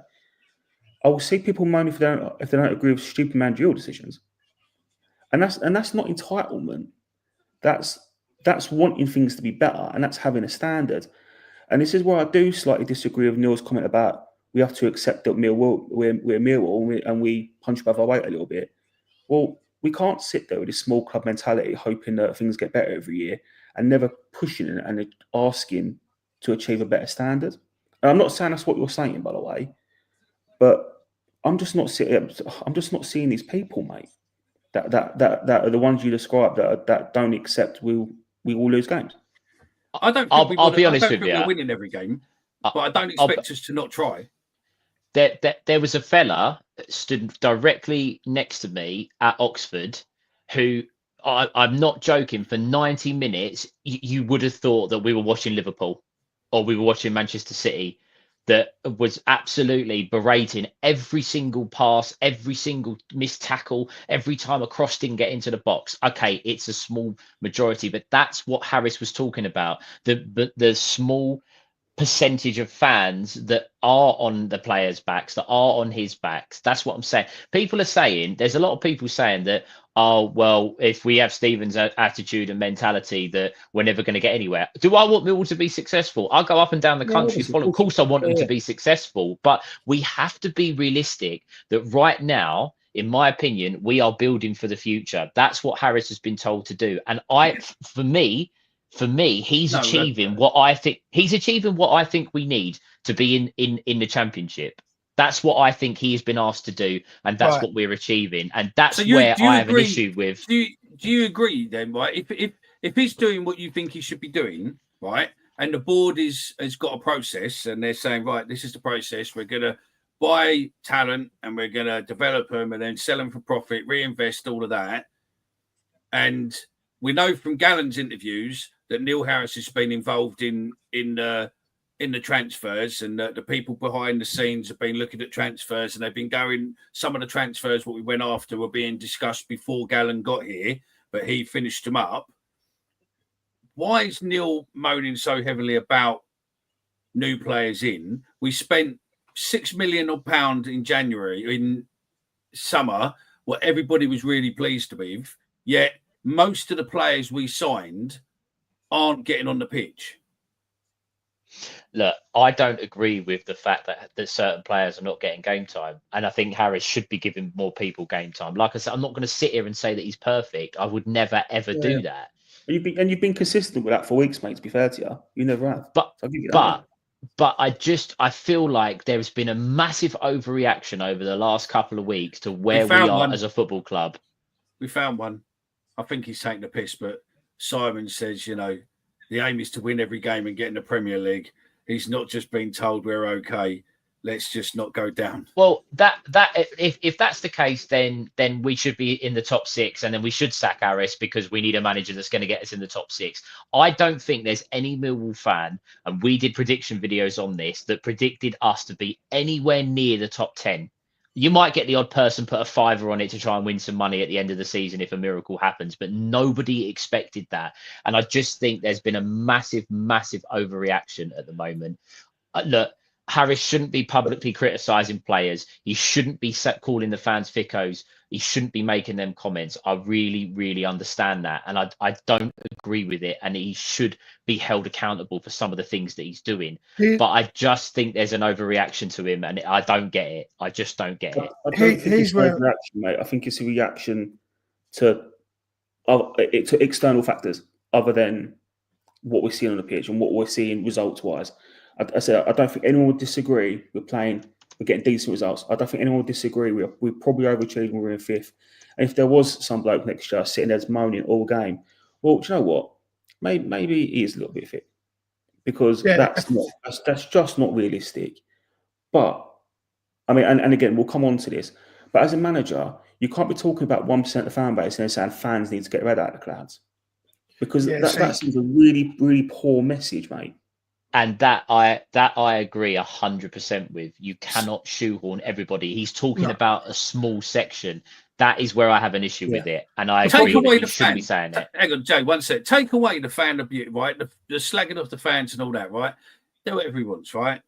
I will see people moaning if they don't agree with stupid managerial decisions, and that's not entitlement. That's wanting things to be better, and that's having a standard. And this is where I do slightly disagree with Neil's comment about we have to accept that we're Millwall and we punch above our weight a little bit. Well, we can't sit there with this small club mentality, hoping that things get better every year and never pushing it and asking to achieve a better standard. And I'm not saying that's what you're saying, by the way, but I'm just not seeing these people, mate. That are the ones you described that don't accept we will lose games. I don't. I'll be honest with you. We're winning every game, but I don't expect us to not try. There was a fella stood directly next to me at Oxford, who I'm not joking, for 90 minutes, you would have thought that we were watching Liverpool or we were watching Manchester City, that was absolutely berating every single pass, every single missed tackle, every time a cross didn't get into the box. Okay, it's a small majority, but that's what Harris was talking about. The small percentage of fans that are on the players' backs, that are on his backs. That's what I'm saying. People are saying, there's a lot of people saying that, oh, well, if we have Stephen's attitude and mentality, that we're never going to get anywhere. Do I want Millwall to be successful? I'll go up and down the country. Of course, I want them to be successful, but we have to be realistic that right now, in my opinion, we are building for the future. That's what Harris has been told to do. And for me, he's achieving what I think we need to be in the Championship. That's what I think he has been asked to do, and that's what we're achieving. And that's where I have an issue with. Do you agree then, right? If he's doing what you think he should be doing, right, and the board has got a process, and they're saying, right, this is the process. We're gonna buy talent and we're gonna develop them and then sell them for profit, reinvest all of that. And we know from Gallen's interviews that Neil Harris has been involved in the transfers, and the people behind the scenes have been looking at transfers, and they've been going. Some of the transfers what we went after were being discussed before Gallen got here, but he finished them up. Why is Neil moaning so heavily about new players in? We spent £6 million in January in summer, what everybody was really pleased with, yet most of the players we signed aren't getting on the pitch. Look, I don't agree with the fact that certain players are not getting game time. And I think Harris should be giving more people game time. Like I said, I'm not going to sit here and say that he's perfect. I would never, ever do that. You've been consistent with that for weeks, mate, to be fair to you. You never have. But I feel like there's been a massive overreaction over the last couple of weeks to where we are as a football club. We found one. I think he's taking the piss, but Simon says, the aim is to win every game and get in the Premier League. He's not just been told we're okay. Let's just not go down. Well, if that's the case, then we should be in the top 6, and then we should sack Harris because we need a manager that's going to get us in the top 6. I don't think there's any Millwall fan, and we did prediction videos on this, that predicted us to be anywhere near the top 10. You might get the odd person put a fiver on it to try and win some money at the end of the season if a miracle happens, but nobody expected that. And I just think there's been a massive, massive overreaction at the moment. Look, Harris shouldn't be publicly criticising players. He shouldn't be calling the fans Thickos. He shouldn't be making them comments. I really, really understand that. And I don't agree with it. And he should be held accountable for some of the things that he's doing. But I just think there's an overreaction to him, and I don't get it. I just don't get it. I don't think it's an overreaction, mate. I think it's a reaction to external factors other than what we're seeing on the pitch and what we're seeing results-wise. I said I don't think anyone would disagree with playing. We're getting decent results. I don't think anyone would disagree. We're probably overachieving. We're in 5th. And if there was some bloke next year sitting there moaning all game, well, do you know what? Maybe he is a little bit fit, because that's just not realistic. But I mean, and again, we'll come on to this. But as a manager, you can't be talking about 1% of the fan base and then saying fans need to get red out of the clouds, because that seems a really, really poor message, mate. And that I agree 100% with. You cannot shoehorn everybody. He's talking about a small section. That is where I have an issue with it, and I agree that he shouldn't be saying it. Hang on, Jay, one sec. Take away the fan abuse, right? The slagging off the fans and all that, right? Do what everyone's, right?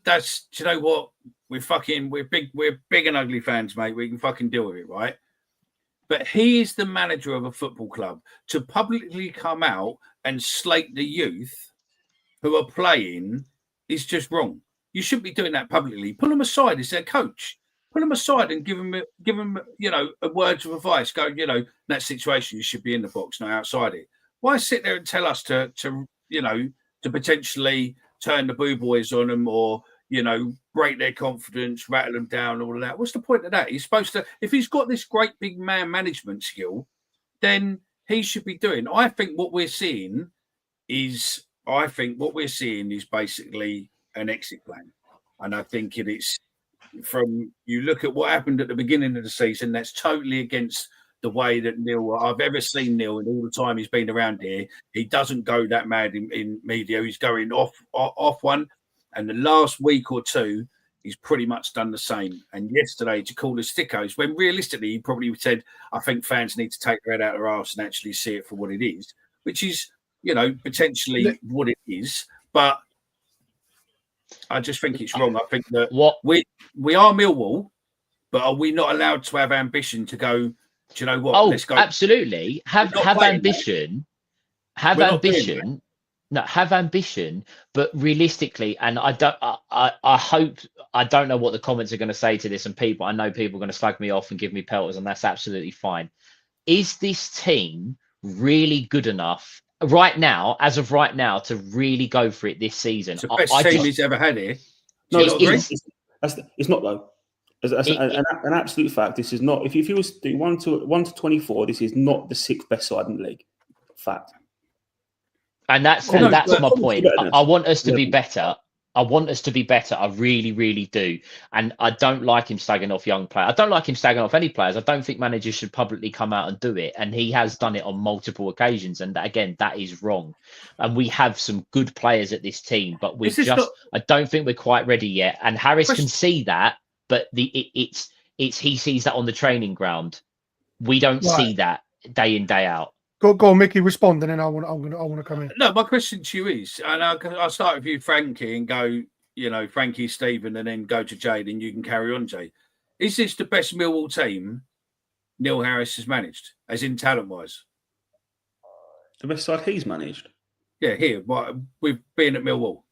That's, do you know what? We're big and ugly fans, mate. We can fucking deal with it, right? But he is the manager of a football club. To publicly come out and slate the youth who are playing is just wrong. You shouldn't be doing that publicly. Pull them aside as their coach. Pull them aside and give them, a words of advice. Go, in that situation, you should be in the box, not outside it. Why sit there and tell us to potentially turn the boo boys on them, or, break their confidence, rattle them down, all of that? What's the point of that? He's supposed to, if he's got this great big man management skill, then he should be doing. I think what we're seeing is basically an exit plan. And I think it is from you look at what happened at the beginning of the season, that's totally against the way that Neil I've ever seen Neil in all the time he's been around here. He doesn't go that mad in media. He's going off one, and the last week or two, he's pretty much done the same. And yesterday, to call us Thickos, when realistically he probably said, "I think fans need to take their head out of their arse and actually see it for what it is," which is, potentially what it is, but. I just think it's wrong. I think that we are Millwall, but are we not allowed to have ambition to go? Do you know what? Oh, let's go. Absolutely. Have ambition. Have ambition. No, have ambition, but realistically, and I hope, I don't know what the comments are going to say to this, and I know people are going to slag me off and give me pelters, and that's absolutely fine. Is this team really good enough right now, as of right now, to really go for it this season? It's the best team he's ever had here. No, it's not though. That's an absolute fact. This is not. If you was to do 1 to 24, this is not the 6th best side in the league. Fact. And that's my point. I want us to be better. I want us to be better. I really, really do. And I don't like him slagging off young players. I don't like him slagging off any players. I don't think managers should publicly come out and do it. And he has done it on multiple occasions. And again, that is wrong. And we have some good players at this team, but I don't think we're quite ready yet. And Harris can see that, but he sees that on the training ground. We don't see that day in, day out. Go on, Mickey, respond, and then I want to come in. No, my question to you is, and I'll start with you, Frankie, and go, Frankie, Stephen, and then go to Jade, and you can carry on, Jay. Is this the best Millwall team Neil Harris has managed, as in talent-wise? The best side he's managed? Yeah, here, with being at Millwall.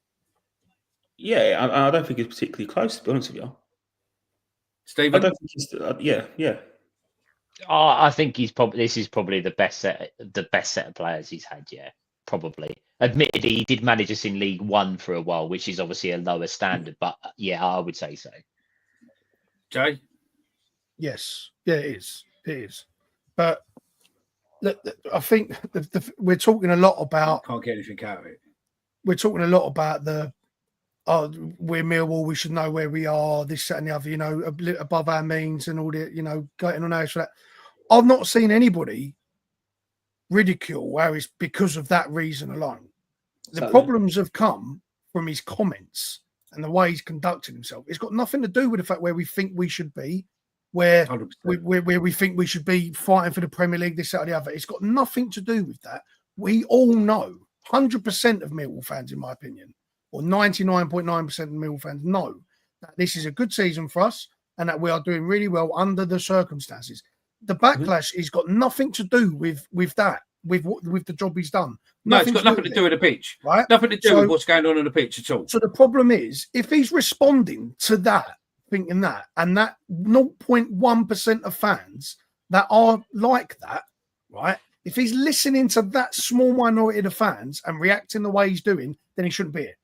Yeah, I don't think it's particularly close, to be honest with you. Stephen? I don't think it's, yeah. I think this is probably the best set of players he's had. Yeah, probably. Admittedly, he did manage us in League One for a while, which is obviously a lower standard. But yeah, I would say so. Jay? Yes, yeah, it is. But I think we're talking a lot about. Can't get anything out of it. We're talking a lot about we're Millwall, we should know where we are, this, that, and the other, a bit above our means and all the, getting on our for that. I've not seen anybody ridicule Harris because of that reason alone. The problems have come from his comments and the way he's conducted himself. It's got nothing to do with the fact where we think we should be, where we think we should be fighting for the Premier League, this, that, or the other. It's got nothing to do with that. We all know, 100% of Millwall fans, in my opinion, or 99.9% of Millwall fans know that this is a good season for us and that we are doing really well under the circumstances. The backlash has got nothing to do with that, with the job he's done. No, it's got nothing to do with the pitch. Right? Nothing to do with what's going on the pitch at all. So the problem is, if he's responding to that, thinking that, and that 0.1% of fans that are like that, right? If he's listening to that small minority of the fans and reacting the way he's doing, then he shouldn't be here.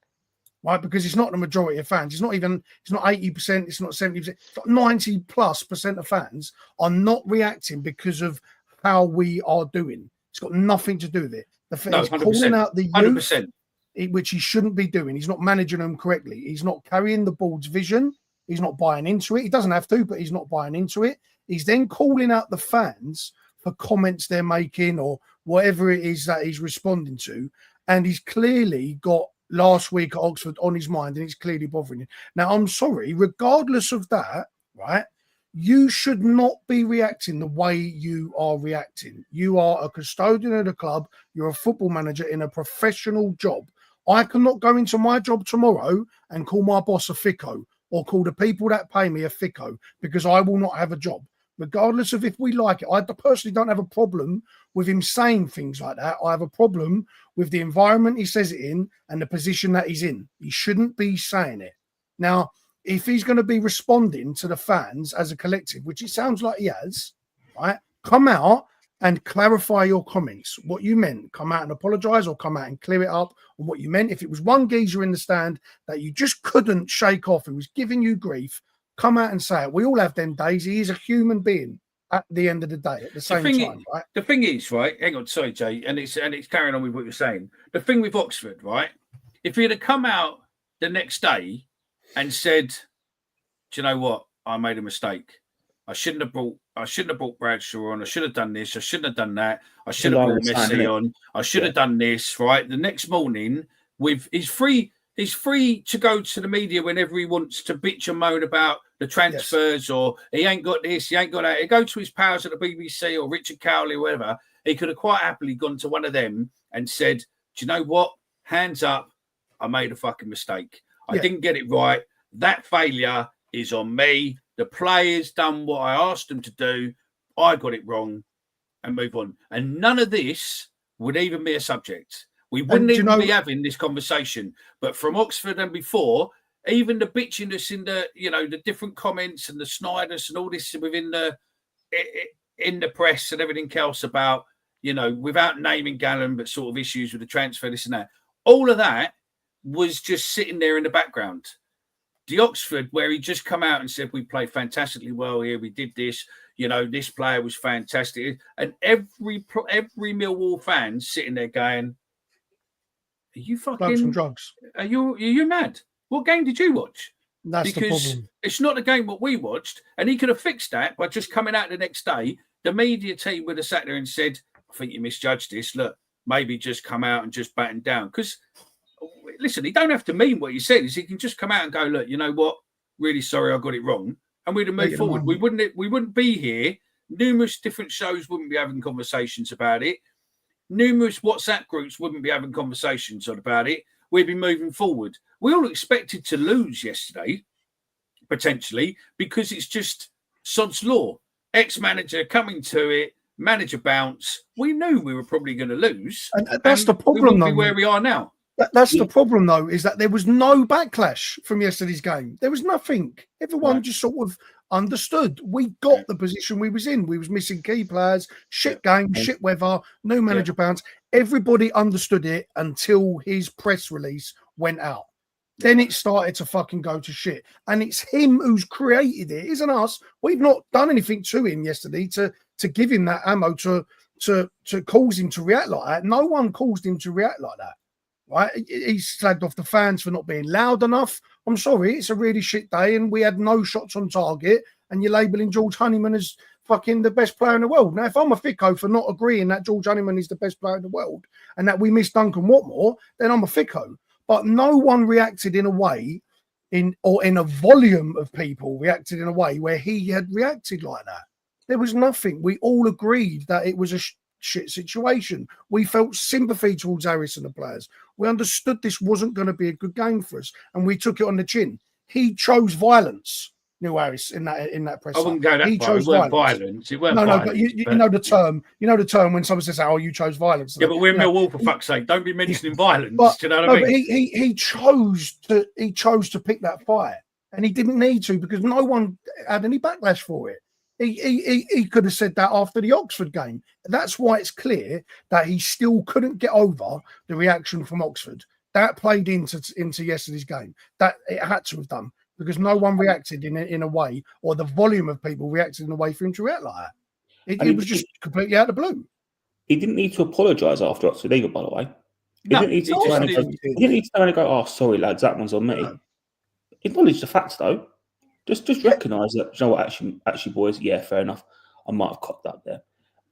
Right, because it's not the majority of fans. It's not 80%, it's not 70%, it's got 90+% of fans are not reacting because of how we are doing. It's got nothing to do with it. He's calling out the youth, which he shouldn't be doing. He's not managing them correctly. He's not carrying the board's vision. He's not buying into it. He doesn't have to, but he's not buying into it. He's then calling out the fans for comments they're making or whatever it is that he's responding to. And he's clearly got last week at Oxford on his mind, and it's clearly bothering him. Now, I'm sorry, regardless of that, right, you should not be reacting the way you are reacting. You are a custodian of the club. You're a football manager in a professional job. I cannot go into my job tomorrow and call my boss a Thicko or call the people that pay me a Thicko because I will not have a job. Regardless of if we like it, I personally don't have a problem with him saying things like that. I have a problem with the environment he says it in and the position that he's in. He shouldn't be saying it. Now, if he's going to be responding to the fans as a collective, which it sounds like he has, right, come out and clarify your comments, what you meant. Come out and apologise or come out and clear it up on what you meant. If it was one geezer in the stand that you just couldn't shake off, who was giving you grief, come out and say it. We all have them days. He is a human being at the end of the day, at the same time, right? The thing is, right, hang on, sorry, Jay, and it's carrying on with what you're saying. The thing with Oxford, right, if he'd have come out the next day and said, do you know what? I made a mistake. I shouldn't have brought Bradshaw on. I should have done this. I shouldn't have done that. I should have brought Messi on. I should have done this. Right. The next morning, he's free to go to the media whenever he wants to bitch and moan about the transfers, or he ain't got this, he ain't got that. He go to his pals at the BBC or Richard Cowley or whatever. He could have quite happily gone to one of them and said, do you know what? Hands up. I made a fucking mistake. I didn't get it right. That failure is on me. The players done what I asked them to do. I got it wrong, and move on. And none of this would even be a subject. We wouldn't even be having this conversation. But from Oxford and before, even the bitchiness in the, the different comments and the sniders and all this within in the press and everything else about, without naming Gallen, but sort of issues with the transfer, this and that. All of that was just sitting there in the background. The Oxford, where he just come out and said, we played fantastically well here. We did this, this player was fantastic. And every Millwall fan sitting there going, are you fucking drugs? Are you mad? What game did you watch? That's the problem. It's not the game what we watched. And he could have fixed that by just coming out the next day. The media team would have sat there and said, I think you misjudged this. Look, maybe just come out and just batten down. Because listen, he don't have to mean what he says. He can just come out and go, look, you know what? Really sorry, I got it wrong. And we'd have moved forward. We wouldn't be here. Numerous different shows wouldn't be having conversations about it. Numerous WhatsApp groups wouldn't be having conversations about it. We'd be moving forward. We all expected to lose yesterday, potentially, because it's just sod's law. Ex-manager coming to it, manager bounce. We knew we were probably going to lose. And that's the problem, though. Where we are now. That's the problem, though, is that there was no backlash from yesterday's game. There was nothing. Everyone just sort of understood. We got the position we was in. We was missing key players, shit game, shit weather, no manager bounce. Everybody understood it until his press release went out. Then it started to fucking go to shit. And it's him who's created it, isn't us. We've not done anything to him yesterday to give him that ammo to cause him to react like that. No one caused him to react like that. Right, he slagged off the fans for not being loud enough. I'm sorry, it's a really shit day, and we had no shots on target. And you're labelling George Honeyman as fucking the best player in the world. Now, if I'm a Thicko for not agreeing that George Honeyman is the best player in the world and that we missed Duncan Watmore, then I'm a Thicko. But no one reacted in a way, in a volume of people reacted in a way where he had reacted like that. There was nothing. We all agreed that it was a shit situation. We felt sympathy towards Harris and the players. We understood this wasn't going to be a good game for us, and we took it on the chin. He chose violence, Neil Harris, in that press. I wouldn't go that far. It weren't violence. It weren't violence. But you know the term. You know the term when someone says, "Oh, you chose violence." Yeah, but we're Millwall, for fuck's sake. Don't be mentioning violence. Do you know what I mean? But he chose to pick that fight, and he didn't need to because no one had any backlash for it. He could have said that after the Oxford game. That's why it's clear that he still couldn't get over the reaction from Oxford. That played into yesterday's game. That it had to have done because no one reacted in a way, or the volume of people reacted in a way for him to react like that. It was just completely out of the blue. He didn't need to apologise after Oxford either, by the way. He didn't need to turn and go, "Oh, sorry, lads, that one's on me." No. Acknowledge the facts, though. Just recognise that, you know what, actually, boys, yeah, fair enough. I might have cocked up there.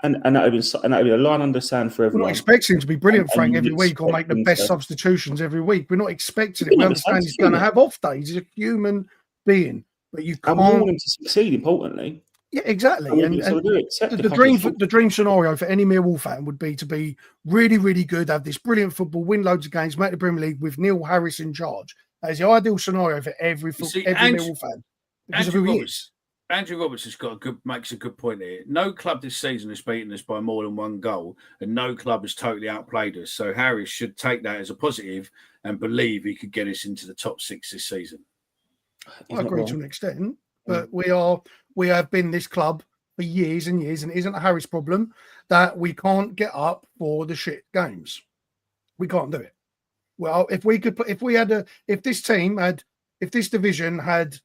And that would have been a line under sand for everyone. We're not expecting him to be brilliant, Frank, every week or make the best substitutions every week. We're not expecting it. We understand he's going to have off days. He's a human being. But you can't... And we want him to succeed, importantly. Yeah, exactly. And the dream scenario for any Millwall fan would be to be really, really good, have this brilliant football, win loads of games, make the Premier League with Neil Harris in charge. That is the ideal scenario for every Millwall fan. Andrew Roberts makes a good point here. No club this season has beaten us by more than one goal, and no club has totally outplayed us. So Harris should take that as a positive and believe he could get us into the top 6 this season. I agree to an extent, but we have been this club for years and years, and it isn't a Harris problem that we can't get up for the shit games. We can't do it. Well, if this division had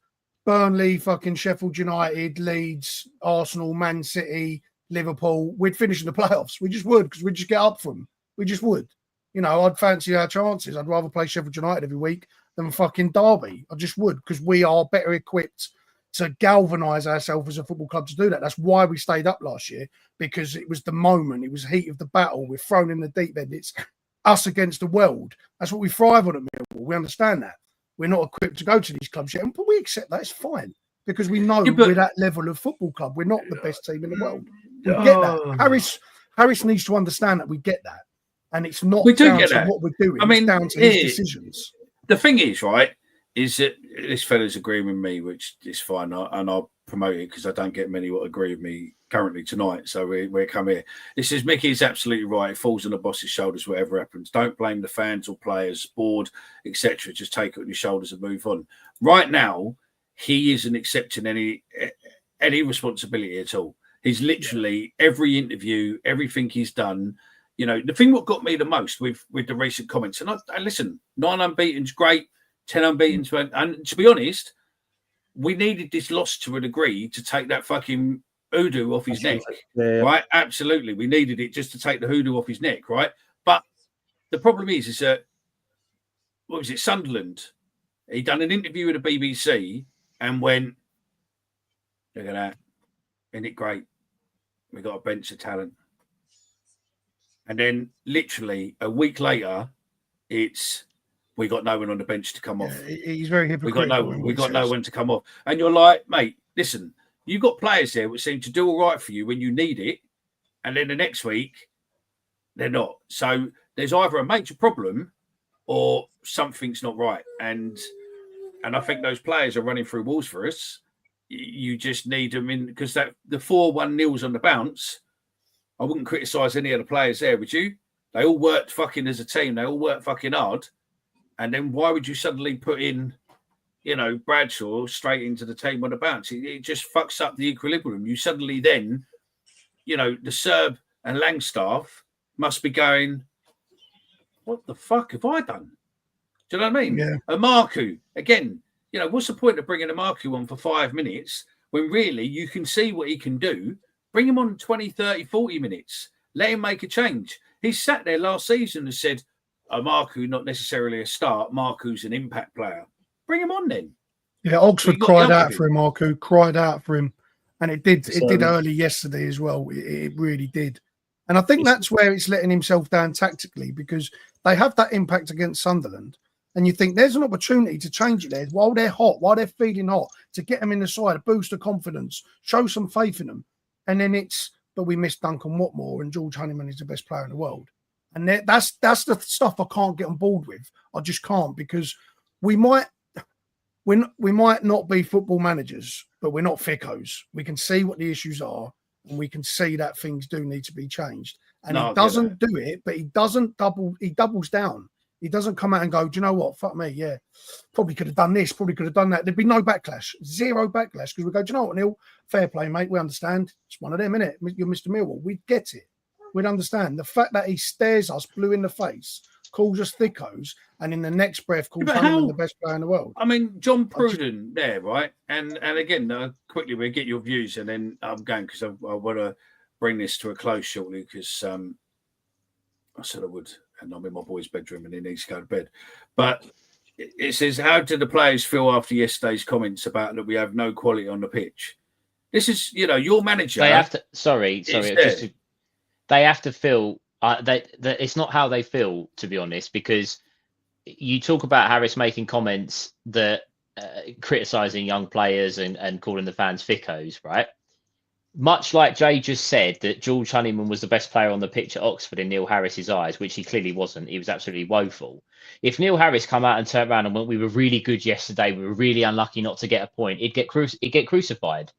Burnley, fucking Sheffield United, Leeds, Arsenal, Man City, Liverpool, we'd finish in the playoffs. We just would, because we'd just get up for them. We just would. I'd fancy our chances. I'd rather play Sheffield United every week than fucking Derby. I just would, because we are better equipped to galvanise ourselves as a football club to do that. That's why we stayed up last year, because it was the moment, it was the heat of the battle. We're thrown in the deep end. It's us against the world. That's what we thrive on at Millwall. We understand that. We're not equipped to go to these clubs yet, but we accept that. It's fine, because we know we're that level of football club. We're not the best team in the world. We get that. Harris needs to understand that we get that. And it's not down to what we're doing. It's down to his decisions. The thing is, right, is that this fella's agreeing with me, which is fine, and I'll promote it because I don't get many what agree with me currently tonight. So we come here. It says Mickey is absolutely right. It falls on the boss's shoulders, whatever happens. Don't blame the fans or players, board, etc. Just take it on your shoulders and move on. Right now, he isn't accepting any responsibility at all. He's literally every interview, everything he's done. You know, the thing what got me the most with the recent comments, and I listen, 9 unbeaten's great, 10 unbeaten's, and to be honest, we needed this loss to a degree to take that fucking hoodoo off his neck, right? Absolutely, we needed it just to take the hoodoo off his neck, right? But the problem is that, what was it, Sunderland? He done an interview with the BBC and went, look at that, isn't it great? We got a bench of talent. And then literally a week later, it's we got no one on the bench to come off. He's very hypocritical. We got no one to come off. And you're like, mate, listen, you've got players there which seem to do all right for you when you need it. And then the next week, they're not. So there's either a major problem or something's not right. And I think those players are running through walls for us. You just need them in, because that the 4-1 nils on the bounce, I wouldn't criticise any of the players there, would you? They all worked fucking as a team. They all worked fucking hard. And then why would you suddenly put in, you know, Bradshaw straight into the team on the bounce? It just fucks up the equilibrium. You suddenly then, you know, the Serb and Langstaff must be going, what the fuck have I done? Do you know what I mean? Yeah. Amarku, again, you know, what's the point of bringing Amarku on for 5 minutes when really you can see what he can do? Bring him on 20, 30, 40 minutes. Let him make a change. He sat there last season and said, Marku, not necessarily a start. Marku's an impact player. Bring him on then. Yeah, Oxford cried out for him, Marku. Cried out for him. And it did early yesterday as well. It really did. And I think that's where it's letting himself down tactically, because they have that impact against Sunderland. And you think there's an opportunity to change it there while they're hot, while they're feeling hot, to get them in the side, boost the confidence, show some faith in them. And then but we missed Duncan Watmore, and George Honeyman is the best player in the world. And that's the stuff I can't get on board with. I just can't, because we might not be football managers, but we're not Thickos. We can see what the issues are, and we can see that things do need to be changed. And he doesn't do it, but he doubles down. He doesn't come out and go, do you know what? Fuck me, yeah. Probably could have done this, probably could have done that. There'd be no backlash, zero backlash, because we go, do you know what, Neil? Fair play, mate. We understand. It's one of them, innit? You're Mr. Millwall. We'd get it. We'd understand. The fact that he stares us blue in the face, calls us thickos, and in the next breath calls him the best player in the world. I mean, John Pruden there, right? And again, quickly, we'll get your views, and then I'm going, because I want to bring this to a close shortly, because I said I would. And I'm in my boy's bedroom and he needs to go to bed. But it says, how did the players feel after yesterday's comments about that we have no quality on the pitch? This is, you know, your manager. They have to, they have to feel, it's not how they feel, to be honest, because you talk about Harris making comments that criticising young players and calling the fans thickos, right? Much like Jay just said, that George Honeyman was the best player on the pitch at Oxford in Neil Harris's eyes, which he clearly wasn't. He was absolutely woeful. If Neil Harris come out and turn around and went, we were really good yesterday, we were really unlucky not to get a point, he'd get crucified.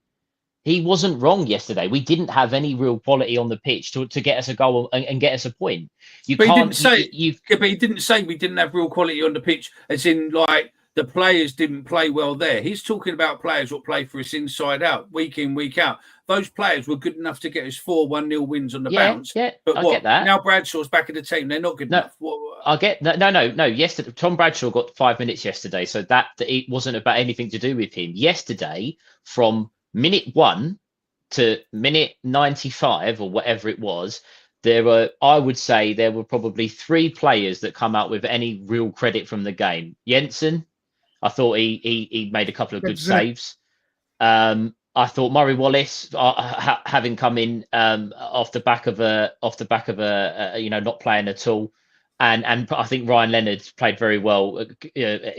He wasn't wrong yesterday. We didn't have any real quality on the pitch to get us a goal and get us a point. But he didn't say we didn't have real quality on the pitch, as in like the players didn't play well there. He's talking about players that play for us inside out, week in, week out. Those players were good enough to get us 4-1-0 wins on the bounce. Yeah, but I get that. Now Bradshaw's back in the team. They're not good enough. I get that. No. Yesterday, Tom Bradshaw got 5 minutes yesterday, so that it wasn't about anything to do with him. Yesterday, from minute 1 to minute 95 or whatever it was, I would say there were probably 3 players that come out with any real credit from the game. Jensen, I thought he made a couple of good saves. I thought Murray Wallace, having come in off the back of a not playing at all, and I think Ryan Leonard played very well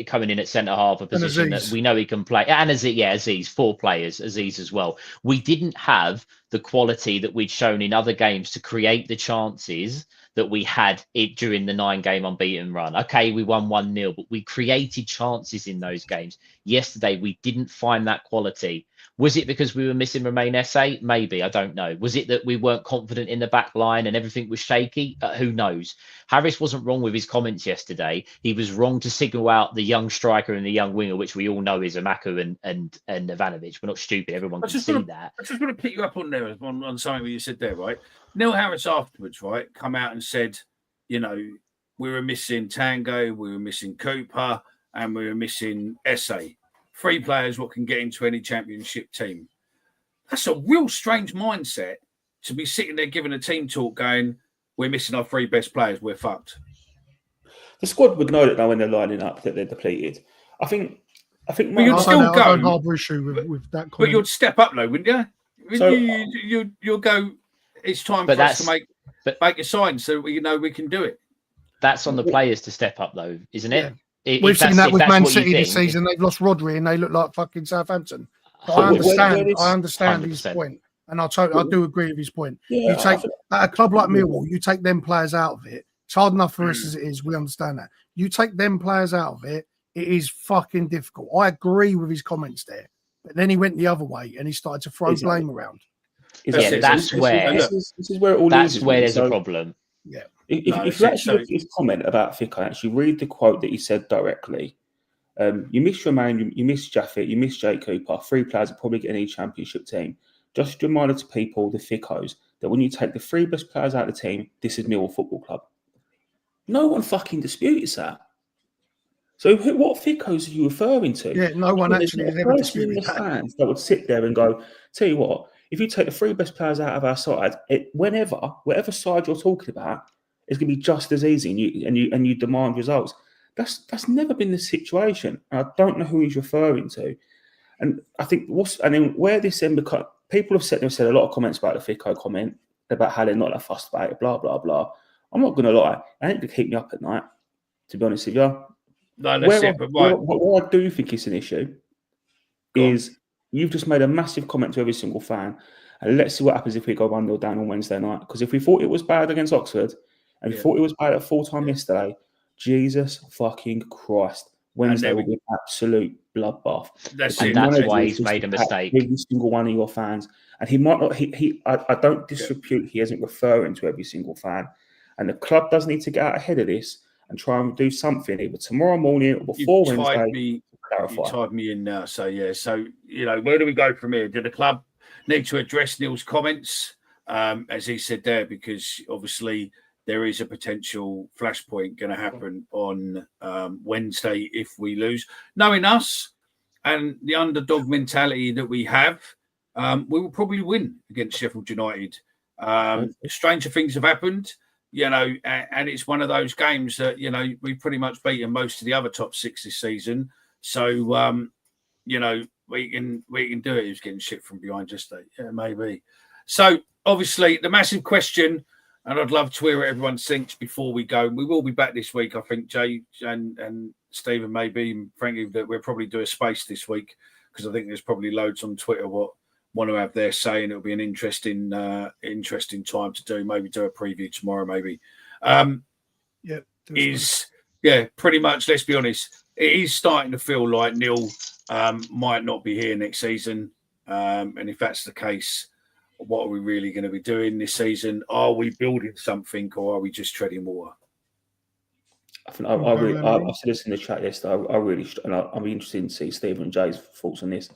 coming in at centre half, a position that we know he can play. And Aziz, 4 players, Aziz as well. We didn't have the quality that we'd shown in other games to create the chances that we had it during the 9-game unbeaten run. Okay, we won 1-0, but we created chances in those games. Yesterday, we didn't find that quality. Was it because we were missing Romain Esse? Maybe, I don't know. Was it that we weren't confident in the back line and everything was shaky? Who knows? Harris wasn't wrong with his comments yesterday. He was wrong to signal out the young striker and the young winger, which we all know is Amaku and Ivanovic. We're not stupid. Everyone can see that. I just want to pick you up on there on something that you said there, right? Neil Harris afterwards, right, come out and said, we were missing Tango, we were missing Cooper, and we were missing Esse. 3 players what can get into any championship team. That's a real strange mindset to be sitting there giving a team talk going, we're missing our 3 best players, we're fucked. The squad would know that now when they're lining up that they're depleted. I think but you'd still go. I don't harbour issue with that comment. But you'd step up though, wouldn't you? So, you'll go, it's time for us to make a sign so we can do it. That's on the players to step up though, isn't it? Yeah. We've seen that with Man City this season. They've lost Rodri and they look like fucking Southampton. I understand his point, and I do agree with his point. Yeah, you take at a club like Millwall, you take them players out of it. It's hard enough for us as it is. We understand that. You take them players out of it, it is fucking difficult. I agree with his comments there, but then he went the other way and he started to throw blame around. That's where it all that's where there's a problem. Yeah. If you actually look at his comment about Thicko, actually read the quote that he said directly. You miss Romain, you miss Jaffet, you miss Jake Cooper. 3 players will probably get any championship team. Just a reminder to people, the Thickos, that when you take the 3 best players out of the team, this is Millwall Football Club. No one fucking disputes that. So what Thickos are you referring to? Yeah, no one actually has ever disputed that. Fans that would sit there and go, tell you what, if you take the 3 best players out of our side, whatever side you're talking about, it's going to be just as easy, and you demand results. That's never been the situation. I don't know who he's referring to, and I think where this then because people have said a lot of comments about the Thicko comment about how they're not that fussed about it, blah blah blah. I'm not going to lie, it ain't going to keep me up at night, to be honest with you. No, that's it. But right, what I do think is an issue is you've just made a massive comment to every single fan, and let's see what happens if we go 1-0 down on Wednesday night. Because if we thought it was bad against Oxford, and we thought it was bad at full time yesterday, Jesus fucking Christ, Wednesday will be an absolute bloodbath. That's why he's made a mistake. Every single one of your fans, and he might not. I don't disrepute. He isn't referring to every single fan, and the club does need to get out ahead of this and try and do something either tomorrow morning or before Wednesday. You tied me in now, so yeah. So where do we go from here? Do the club need to address Neil's comments, as he said there, because obviously there is a potential flashpoint going to happen on Wednesday if we lose. Knowing us and the underdog mentality that we have, we will probably win against Sheffield United. Stranger things have happened, and it's one of those games that, we've pretty much beaten most of the other top 6 this season. So, we can do it. He was getting shit from behind yesterday. Yeah, maybe. So, obviously, the massive question, and I'd love to hear what everyone thinks before we go. We will be back this week, I think, Jay and Stephen, maybe, and frankly, that we'll probably do a space this week because I think there's probably loads on Twitter what want to have their say, and it'll be an interesting time to do. Maybe do a preview tomorrow, maybe. Pretty much, let's be honest, it is starting to feel like Neil might not be here next season. And if that's the case, what are we really going to be doing this season? Are we building something, or are we just treading water? I think I've said this in the chat yesterday. I'll be interested to see Stephen and Jay's thoughts on this.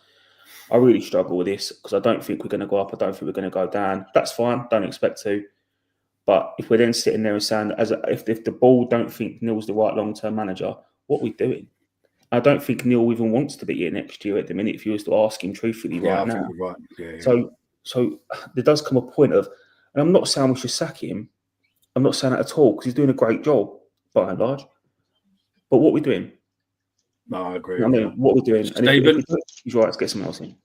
I really struggle with this because I don't think we're going to go up. I don't think we're going to go down. That's fine. Don't expect to. But if we're then sitting there and saying, if the board don't think Neil's the right long-term manager, what are we doing? I don't think Neil even wants to be here next year at the minute if you was to ask him truthfully right now. Right. Yeah. So there does come a point of, and I'm not saying we should sack him. I'm not saying that at all because he's doing a great job by and large. But what we're doing? No, I agree. What we're doing? Stephen, he's right. Let's get someone else in.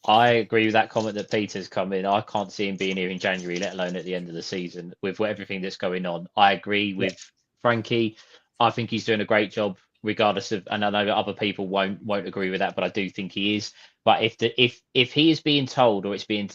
I agree with that comment that Peter's come in. I can't see him being here in January, let alone at the end of the season with everything that's going on. I agree with Frankie. I think he's doing a great job, regardless of. And I know that other people won't agree with that, but I do think he is. But if he is being told, or it's being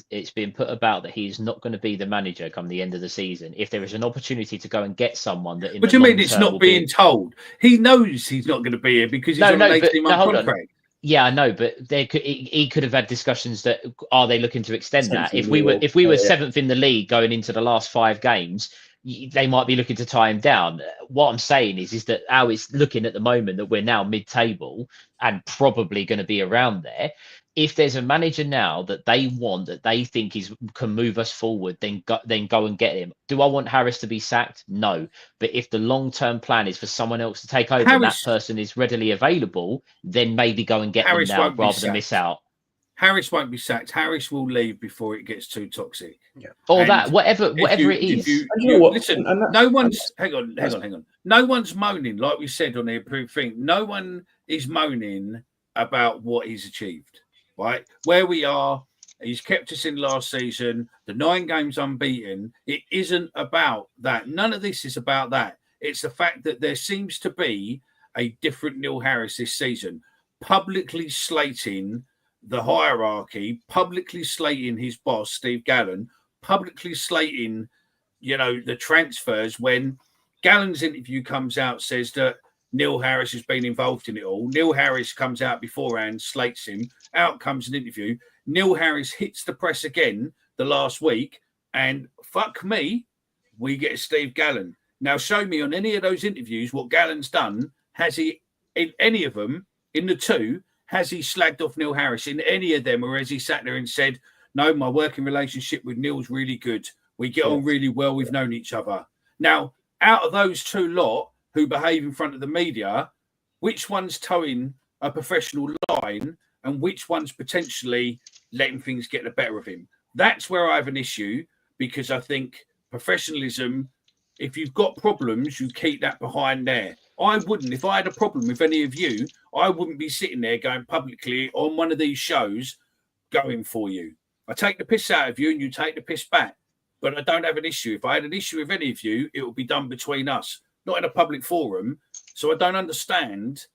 put about that he is not going to be the manager come the end of the season, if there is an opportunity to go and get someone that in What the do you long mean it's term not will being told? He knows he's not going to be here because he's on an 18-month contract. Yeah, I know, but he could have had discussions that are they looking to extend that? If we were seventh in the league going into the last 5 games, they might be looking to tie him down. What I'm saying is that how it's looking at the moment that we're now mid-table and probably going to be around there. If there's a manager now that they want, that they think can move us forward, then go and get him. Do I want Harris to be sacked? No. But if the long-term plan is for someone else to take over and that person is readily available, then maybe go and get them now rather than miss out. Harris won't be sacked. Harris will leave before it gets too toxic. Yeah. Or that, whatever it is. Listen, no one's hang on. No one's moaning, like we said on the approved thing. No one is moaning about what he's achieved. Right? Where we are, he's kept us in last season, the 9 games unbeaten. It isn't about that. None of this is about that. It's the fact that there seems to be a different Neil Harris this season, publicly slating the hierarchy, publicly slating his boss, Steve Gallen, publicly slating, the transfers. When Gallen's interview comes out, says that Neil Harris has been involved in it all. Neil Harris comes out beforehand, slates him. Out comes an interview. Neil Harris hits the press again the last week, and fuck me, we get Steve Gallen. Now, show me on any of those interviews what Gallen's done. Has he, in any of them, in the 2, has he slagged off Neil Harris in any of them, or has he sat there and said, no, my working relationship with Neil's really good. We get on really well. We've known each other. Now, out of those 2 lot who behave in front of the media, which one's towing a professional line and which one's potentially letting things get the better of him? That's where I have an issue, because I think professionalism, if you've got problems, you keep that behind there. I wouldn't. If I had a problem with any of you, I wouldn't be sitting there going publicly on one of these shows going for you. I take the piss out of you and you take the piss back. But I don't have an issue. If I had an issue with any of you, it would be done between us, not in a public forum. So I don't understand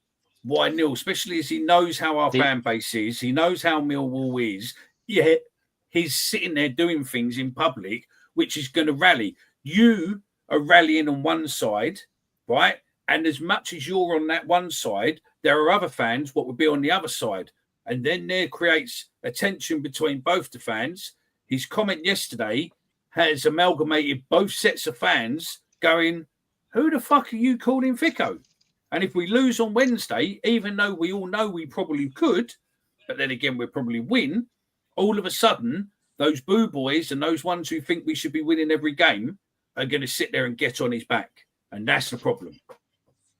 why Neil, especially as he knows how our fan base is, he knows how Millwall is, yet he's sitting there doing things in public, which is going to rally. You are rallying on one side, right? And as much as you're on that one side, there are other fans what would be on the other side. And then there creates a tension between both the fans. His comment yesterday has amalgamated both sets of fans going, who the fuck are you calling Thicko? And if we lose on Wednesday, even though we all know we probably could, but then again, we'll probably win, all of a sudden, those boo boys and those ones who think we should be winning every game are going to sit there and get on his back. And that's the problem.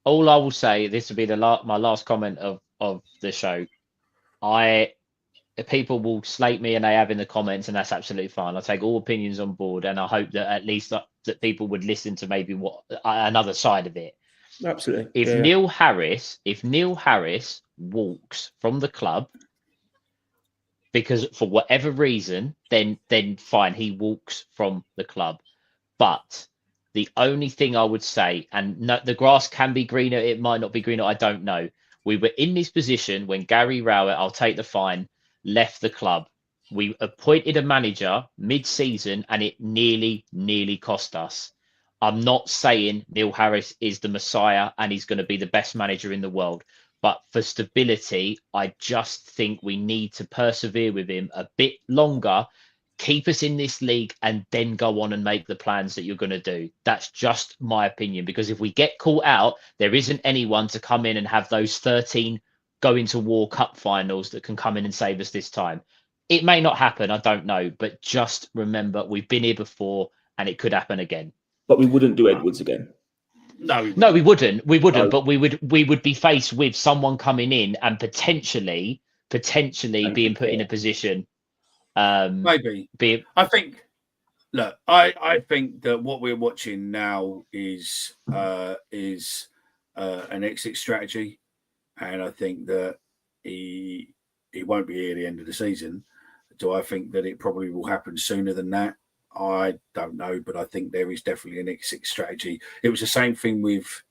All I will say, this will be my last comment of the show. People will slate me, and they have in the comments, and that's absolutely fine. I take all opinions on board, and I hope that at least that people would listen to maybe what another side of it. Absolutely. If Neil Harris walks from the club because for whatever reason, then fine, he walks from the club. But the only thing I would say, and no, the grass can be greener, it might not be greener, I don't know. We were in this position when Gary Rowett, I'll take the fine, left the club. We appointed a manager mid-season and it nearly cost us. I'm not saying Neil Harris is the Messiah and he's going to be the best manager in the world. But for stability, I just think we need to persevere with him a bit longer, keep us in this league, and then go on and make the plans that you're going to do. That's just my opinion, because if we get caught out, there isn't anyone to come in and have those 13 go into War Cup finals that can come in and save us this time. It may not happen, I don't know, but just remember we've been here before and it could happen again. But we wouldn't do Edwards again. No, we wouldn't. But we would be faced with someone coming in and potentially being put in a position. Maybe. I think. Look, I think that what we're watching now is an exit strategy, and I think that he won't be here at the end of the season. Do I think that it probably will happen sooner than that? I don't know, but I think there is definitely an exit strategy. It was the same thing with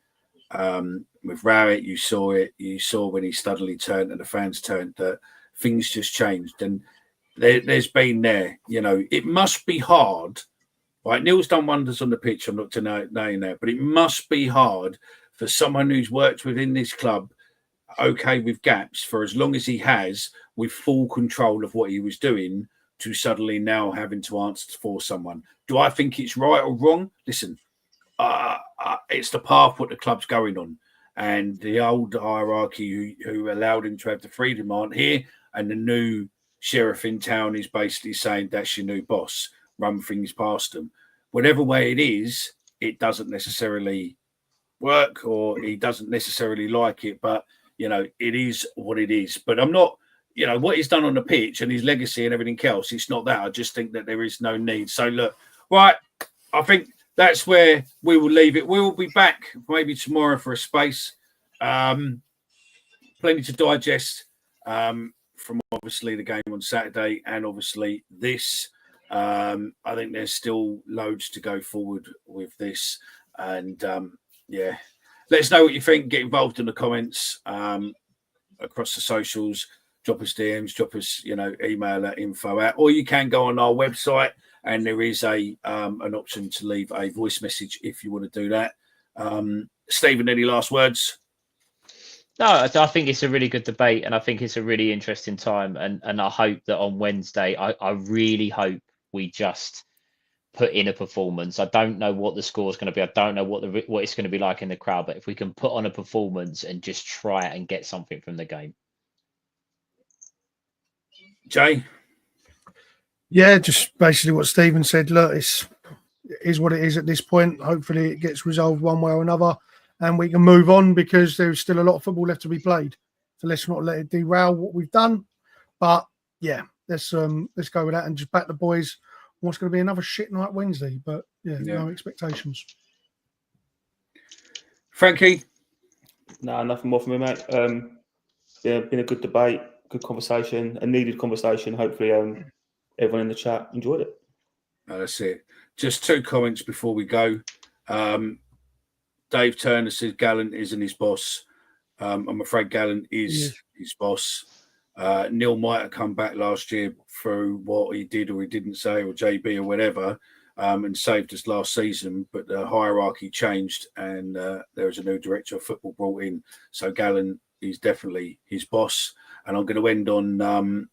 Rowett. You saw it. You saw when he suddenly turned and the fans turned, that things just changed. And there's been there. You know, it must be hard. Right, Neil's done wonders on the pitch. I'm not denying that, but it must be hard for someone who's worked within this club, okay, with gaps for as long as he has, with full control of what he was doing, to suddenly now having to answer for someone. Do I think it's right or wrong? Listen, it's the path what the club's going on, and the old hierarchy who allowed him to have the freedom aren't here, and the new sheriff in town is basically saying that's your new boss. Run things past them. Whatever way it is, it doesn't necessarily work, or he doesn't necessarily like it, but you know, it is what it is. But I'm not, you know, what he's done on the pitch and his legacy and everything else, it's not that. I just think that there is no need. So look, right, I think that's where we will leave it. We will be back maybe tomorrow for a space. Plenty to digest from obviously the game on Saturday and obviously this. I think there's still loads to go forward with this, and yeah, let us know what you think. Get involved in the comments across the socials. Drop us DMs, drop us, you know, email at info@, or you can go on our website and there is an option to leave a voice message if you want to do that. Stephen, any last words? No, I think it's a really good debate, and I think it's a really interesting time. And I hope that on Wednesday, I really hope we just put in a performance. I don't know what the score is going to be. I don't know what it's going to be like in the crowd. But if we can put on a performance and just try it and get something from the game. Jay? Yeah, just basically what Stephen said. Look, it is what it is at this point. Hopefully it gets resolved one way or another and we can move on, because there's still a lot of football left to be played. So let's not let it derail what we've done. But yeah, let's go with that and just back the boys. What's going to be another shit night Wednesday, but yeah, no expectations. Frankie? No, nothing more from me, mate. Yeah, been a good debate, good conversation, a needed conversation. Hopefully, everyone in the chat enjoyed it. That's it. Just two comments before we go. Dave Turner says Gallant isn't his boss. I'm afraid Gallant is his boss. Neil might have come back last year through what he did or he didn't say, or JB or whatever, and saved us last season. But the hierarchy changed, and there was a new director of football brought in. So Gallant is definitely his boss. And I'm going to end on,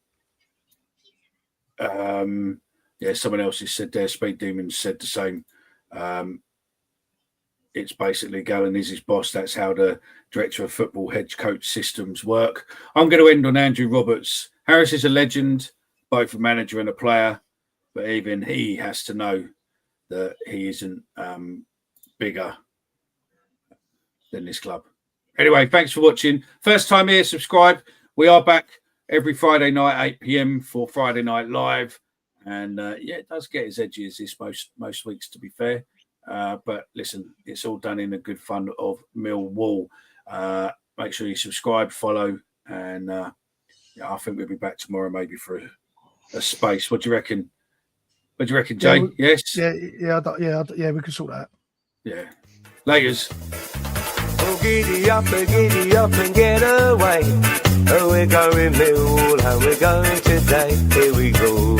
someone else has said there, Speed Demons said the same. It's basically Gallen is his boss. That's how the director of football head coach systems work. I'm going to end on Andrew Roberts. Harris is a legend, both a manager and a player, but even he has to know that he isn't bigger than this club. Anyway, thanks for watching. First time here, subscribe. We are back every Friday night, 8 p.m. for Friday Night Live. And it does get as edgy as this most weeks, to be fair. But listen, it's all done in a good fun of Millwall. Make sure you subscribe, follow, and I think we'll be back tomorrow maybe for a space. What do you reckon? What do you reckon, Jay? Yes? Yeah, we can sort that. Yeah. Laters. Oh, giddy up and get away. Oh, we're going Millwall, and we're going today. Here we go.